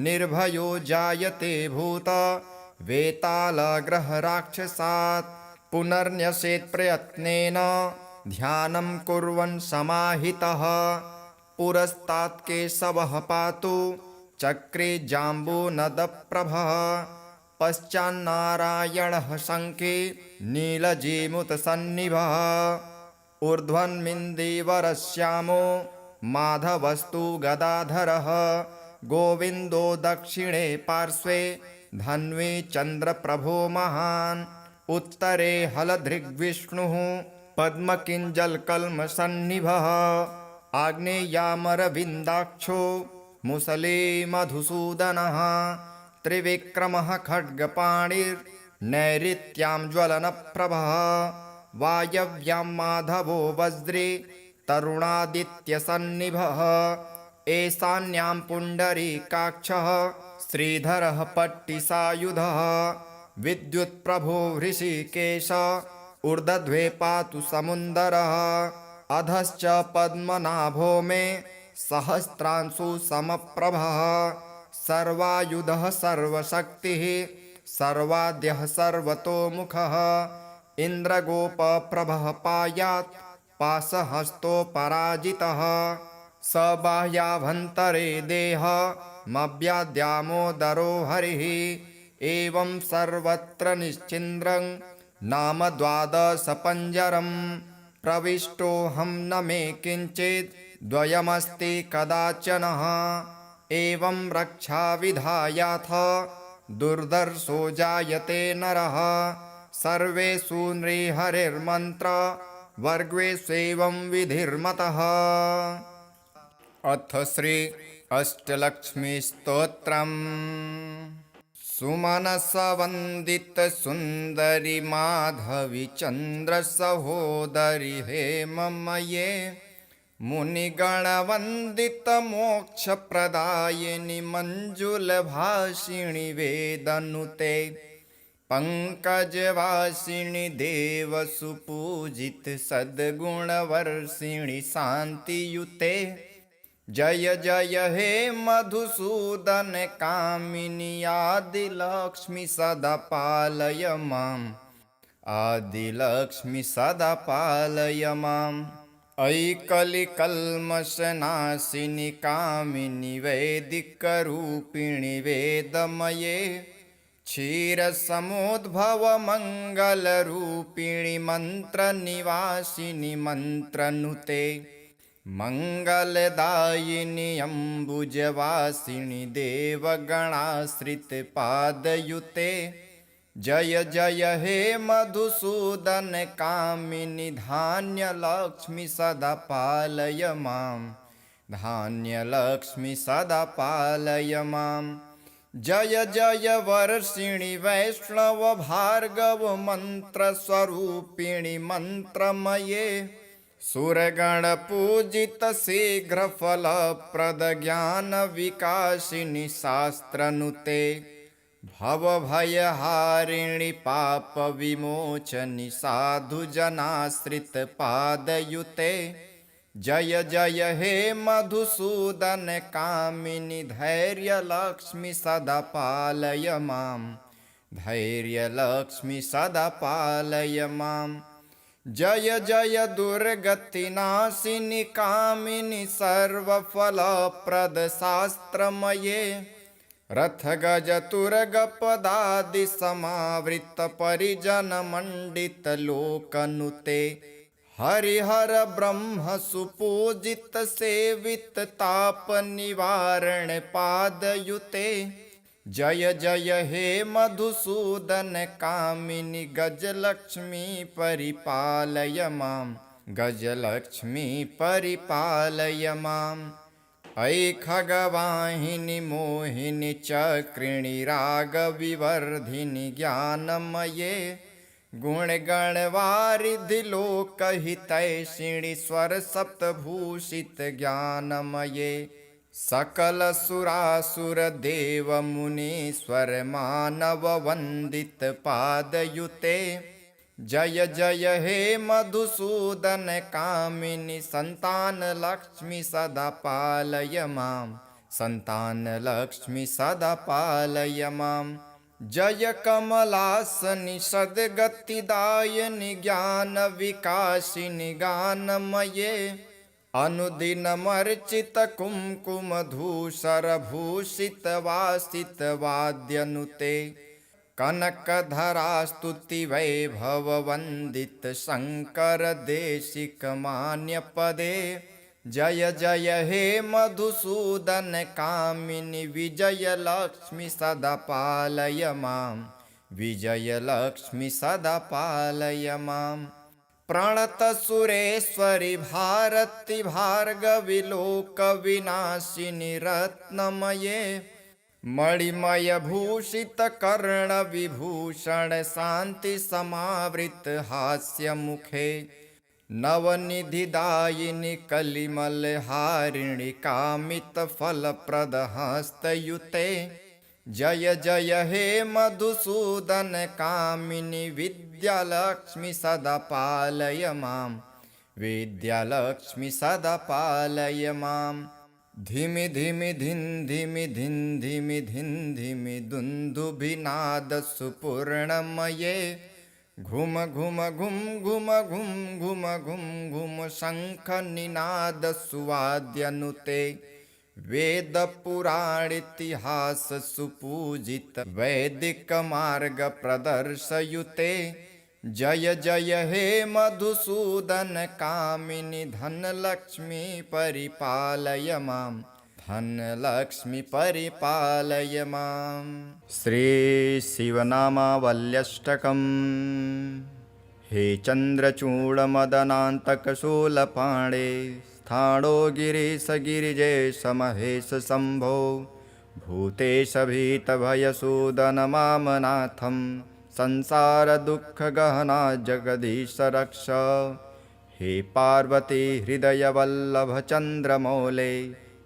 निर्भयो जायते भूत वेतालग्रहराक्षसात् पुनर्न्यसेत् प्रयत्नेन ध्यानं कुर्वन् समाहितः पुरस्तात् केशवः पातु चक्रे जाम्बूनदप्रभः पश्चान्नारायणः शङ्खे नीलजीमुतसन्निभः ऊर्ध्वन्मिन्दीवरश्यामो माधवस्तु गदाधरः गोविन्दो दक्षिणे पार्श्वे धन्वी चन्द्रप्रभो महान् उत्तरे हलधृग्विष्णुः पद्मकिञ्जलकल्मषन्निभः आग्नेयामरविन्दाक्षो मुसले मधुसूदनः त्रिविक्रमः खड्गपाणिर्नैऋत्यां ज्वलनप्रभः वायव्यां माधवो वज्रे तरुणादित्यसन्निभः ईशान्यां पुण्डरीकाक्षः श्रीधरः पट्टिसायुधः विद्युत्प्रभो हृषीकेश ऊर्ध्वे पातु समुन्दरः अधश्च पद्मनाभो मे सहस्रांशु समप्रभः सर्वायुधः सर्वशक्तिः सर्वाद्यः सर्वतोमुखः इन्द्रगोपप्रभः पायात् पाशहस्तोपराजितः स बाह्याभ्यन्तरे देहमव्याद्यामोदरो हरिः एवं सर्वत्र निश्चिन्द्रं नाम द्वादशपञ्जरं प्रविष्टोऽहं न मे किञ्चित् द्वयमस्ति कदाचनः एवं रक्षाविधायाथ दुर्धर्षो जायते नरः सर्वेषु नृहरिर्मन्त्र वर्गेष्वेवं विधिर्मतः। अथ श्री अष्टलक्ष्मीस्तोत्रम् सुमनसवन्दितसुन्दरि माधवी चन्द्रसहोदरि हेममये मुनिगणवन्दितमोक्षप्रदायिनि मञ्जुलभाषिणि वेदनुते पङ्कजवासिनि देवसुपूजित सद्गुणवर्षिणि शान्तियुते जय जय हे मधुसूदन कामिनि आदिलक्ष्मि सदा पालय माम् आदिलक्ष्मि सदा पालय माम् ऐकलिकल्मषनाशिनि कामिनि वैदिकरूपिणि वेदमये क्षीरसमुद्भवमङ्गलरूपिणि मन्त्रनिवासिनि मन्त्रनुते मङ्गलदायिनि अम्बुजवासिनि देवगणाश्रितपादयुते जय जय हे मधुसूदन कामिनि धान्यलक्ष्मि सदा पालय माम् धान्यलक्ष्मि सदा पालय माम् जय जय वर्षिणि वैष्णव भार्गव मन्त्रस्वरूपिणि मन्त्रमये सुरगणपूजित शीघ्रफलप्रद ज्ञानविकासिनि शास्त्रनुते भवभयहारिणि पापविमोचनि साधुजनाश्रितपादयुते जय जय हे मधुसूदन कामिनि धैर्यलक्ष्मि सदा पालय माम् धैर्यलक्ष्मि सदा पालय माम् जय जय दुर्गतिनाशिनि कामिनि सर्वफलप्रद शास्त्रमये रथगजतुरगपदादि समावृत परिजनमण्डितलोकनुते हरिहर ब्रह्म सुपूजित सेवित ताप निवारण पादयुते जय जय हे मधुसूदन कामिनि गजलक्ष्मी परिपालय माम् गजलक्ष्मी परिपालय माम् अयि खगवाहिनि मोहिनि चक्रिणि रागविवर्धिनि ज्ञानमये गुणगणवारिधि लोकहितैषिणि स्वरसप्तभूषित ज्ञानमये सकल सुरासुर देव मुनीश्वर मानव वंदित पादयुते जय जय हे मधुसूदन कामिनि संतान लक्ष्मि सदा पालय माम् संतान लक्ष्मि सदा पालय माम् जय कमलासनि सद्गतिदायिनि ज्ञान विकासिनि गानमये अनुदिनमर्चित कुमकुम धूसर भूषित वासित वाद्यनुते कनकधरा स्तुति वैभव वंदित शंकर देशिक मान्य पदे जय जय हे मधुसूदन कामिनि विजय लक्ष्मि सदा पालय माम् विजय लक्ष्मि सदा पालय माम् प्रणत सुरेश्वरि भारति भार्गवि लोक विनाशिनि रत्नमये मणिमय भूषित कर्ण विभूषण शांति समावृत हास्य मुखे नवनिधिदायिनि कलिमल हारिणि कामित फलप्रद हस्तयुते जय जय हे मधुसूदन कामिनि विद्यालक्ष्मि सदा पालय माम् विद्यालक्ष्मि सदा पालय माम् धिमि धिमि धिन् धिमि धिन् धिमि धिन् धिमि दुन्दुभिनाद सुपूर्णमये घुम घुम घुम घुम घुम घुम घुम घुम शंख निनाद सुवाद्यनुते वेद पुराण इतिहास सुपूजित वैदिक मार्ग प्रदर्शयुते जय जय हे मधुसूदन कामिनि धनलक्ष्मी परिपालय माम् धनलक्ष्मी परिपालय माम् श्री शिवनामावल्यष्टकम् हे चन्द्रचूडमदनान्तकशूलपाणे स्थाणो गिरीश गिरिजेश महेश शम्भो भूतेश भीतभयसूदन मामनाथं संसार दुःख गहना जगदीश रक्ष हे पार्वती हृदय वल्लभ चन्द्रमौले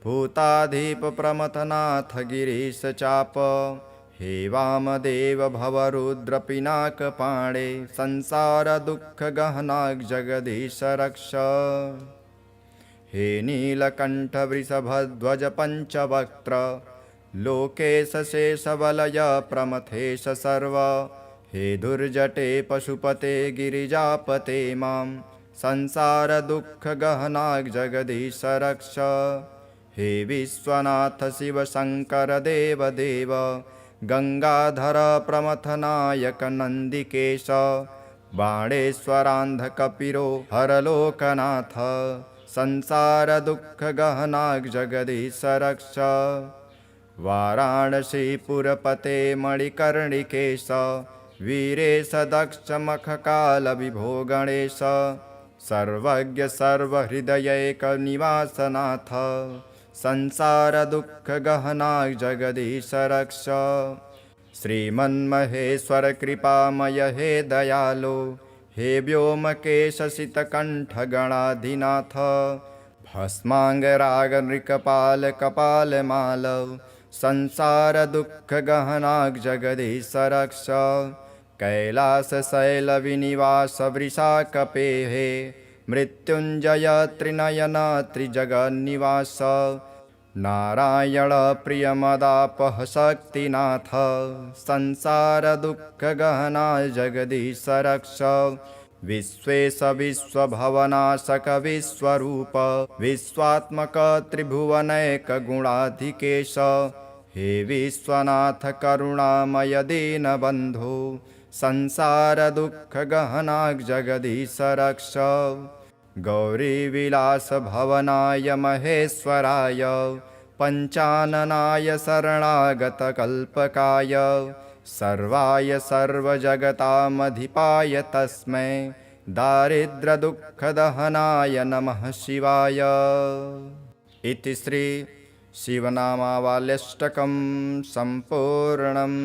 भूताधीप प्रमथनाथ गिरीश चाप हे वामदेव भवरुद्र पिनाकपाणे संसार दुःख गहना जगदीश रक्ष हे नीलकण्ठ वृषभध्वज पञ्चवक्त्र लोकेश शेषवलय प्रमथेश सर्व हे दुर्जटे पशुपते गिरिजापते मां संसार दुःख गहना जगदीश रक्ष हे विश्वनाथ शिव शंकर देव देव गंगाधर प्रमथनायक नंदिकेश बाणेश्वरान्धकपिरो हरलोकनाथ संसार दुःख गहना जगदीश रक्ष वाराणसीपुरपते मणिकर्णिकेश वीरेश दक्ष मखकाल विभो गणेश सर्वज्ञ सर्वहृदयैक निवासनाथ संसार दुःख गहना जगदीश रक्ष श्रीमन्महेश्वर कृपामय हे दयालो हे व्योमकेश शीतकण्ठ गणाधिनाथ भस्मांग राग नृकपाल कपाल माल संसारदुःखगहनाग् जगदीश रक्ष कैलासशैलविनिवास वृषाकपेः मृत्युञ्जय त्रिनयन त्रिजगन्निवास नारायण प्रियमदापः शक्तिनाथ संसारदुःखगहना जगदीश रक्ष विश्वेश विश्वभवनाशक विश्वरूप विश्वात्मक त्रिभुवनैक गुणाधिकेश हे विश्वनाथ करुणामय दीनबन्धो संसारदुःखगहनाग् जगदीश रक्ष गौरीविलास भवनाय महेश्वराय पञ्चाननाय शरणागतकल्पकाय सर्वाय सर्वजगतामधिपाय तस्मै दारिद्र्यदुःखदहनाय नमः शिवाय। इति श्री शिवनामावल्यष्टकं सम्पूर्णम्।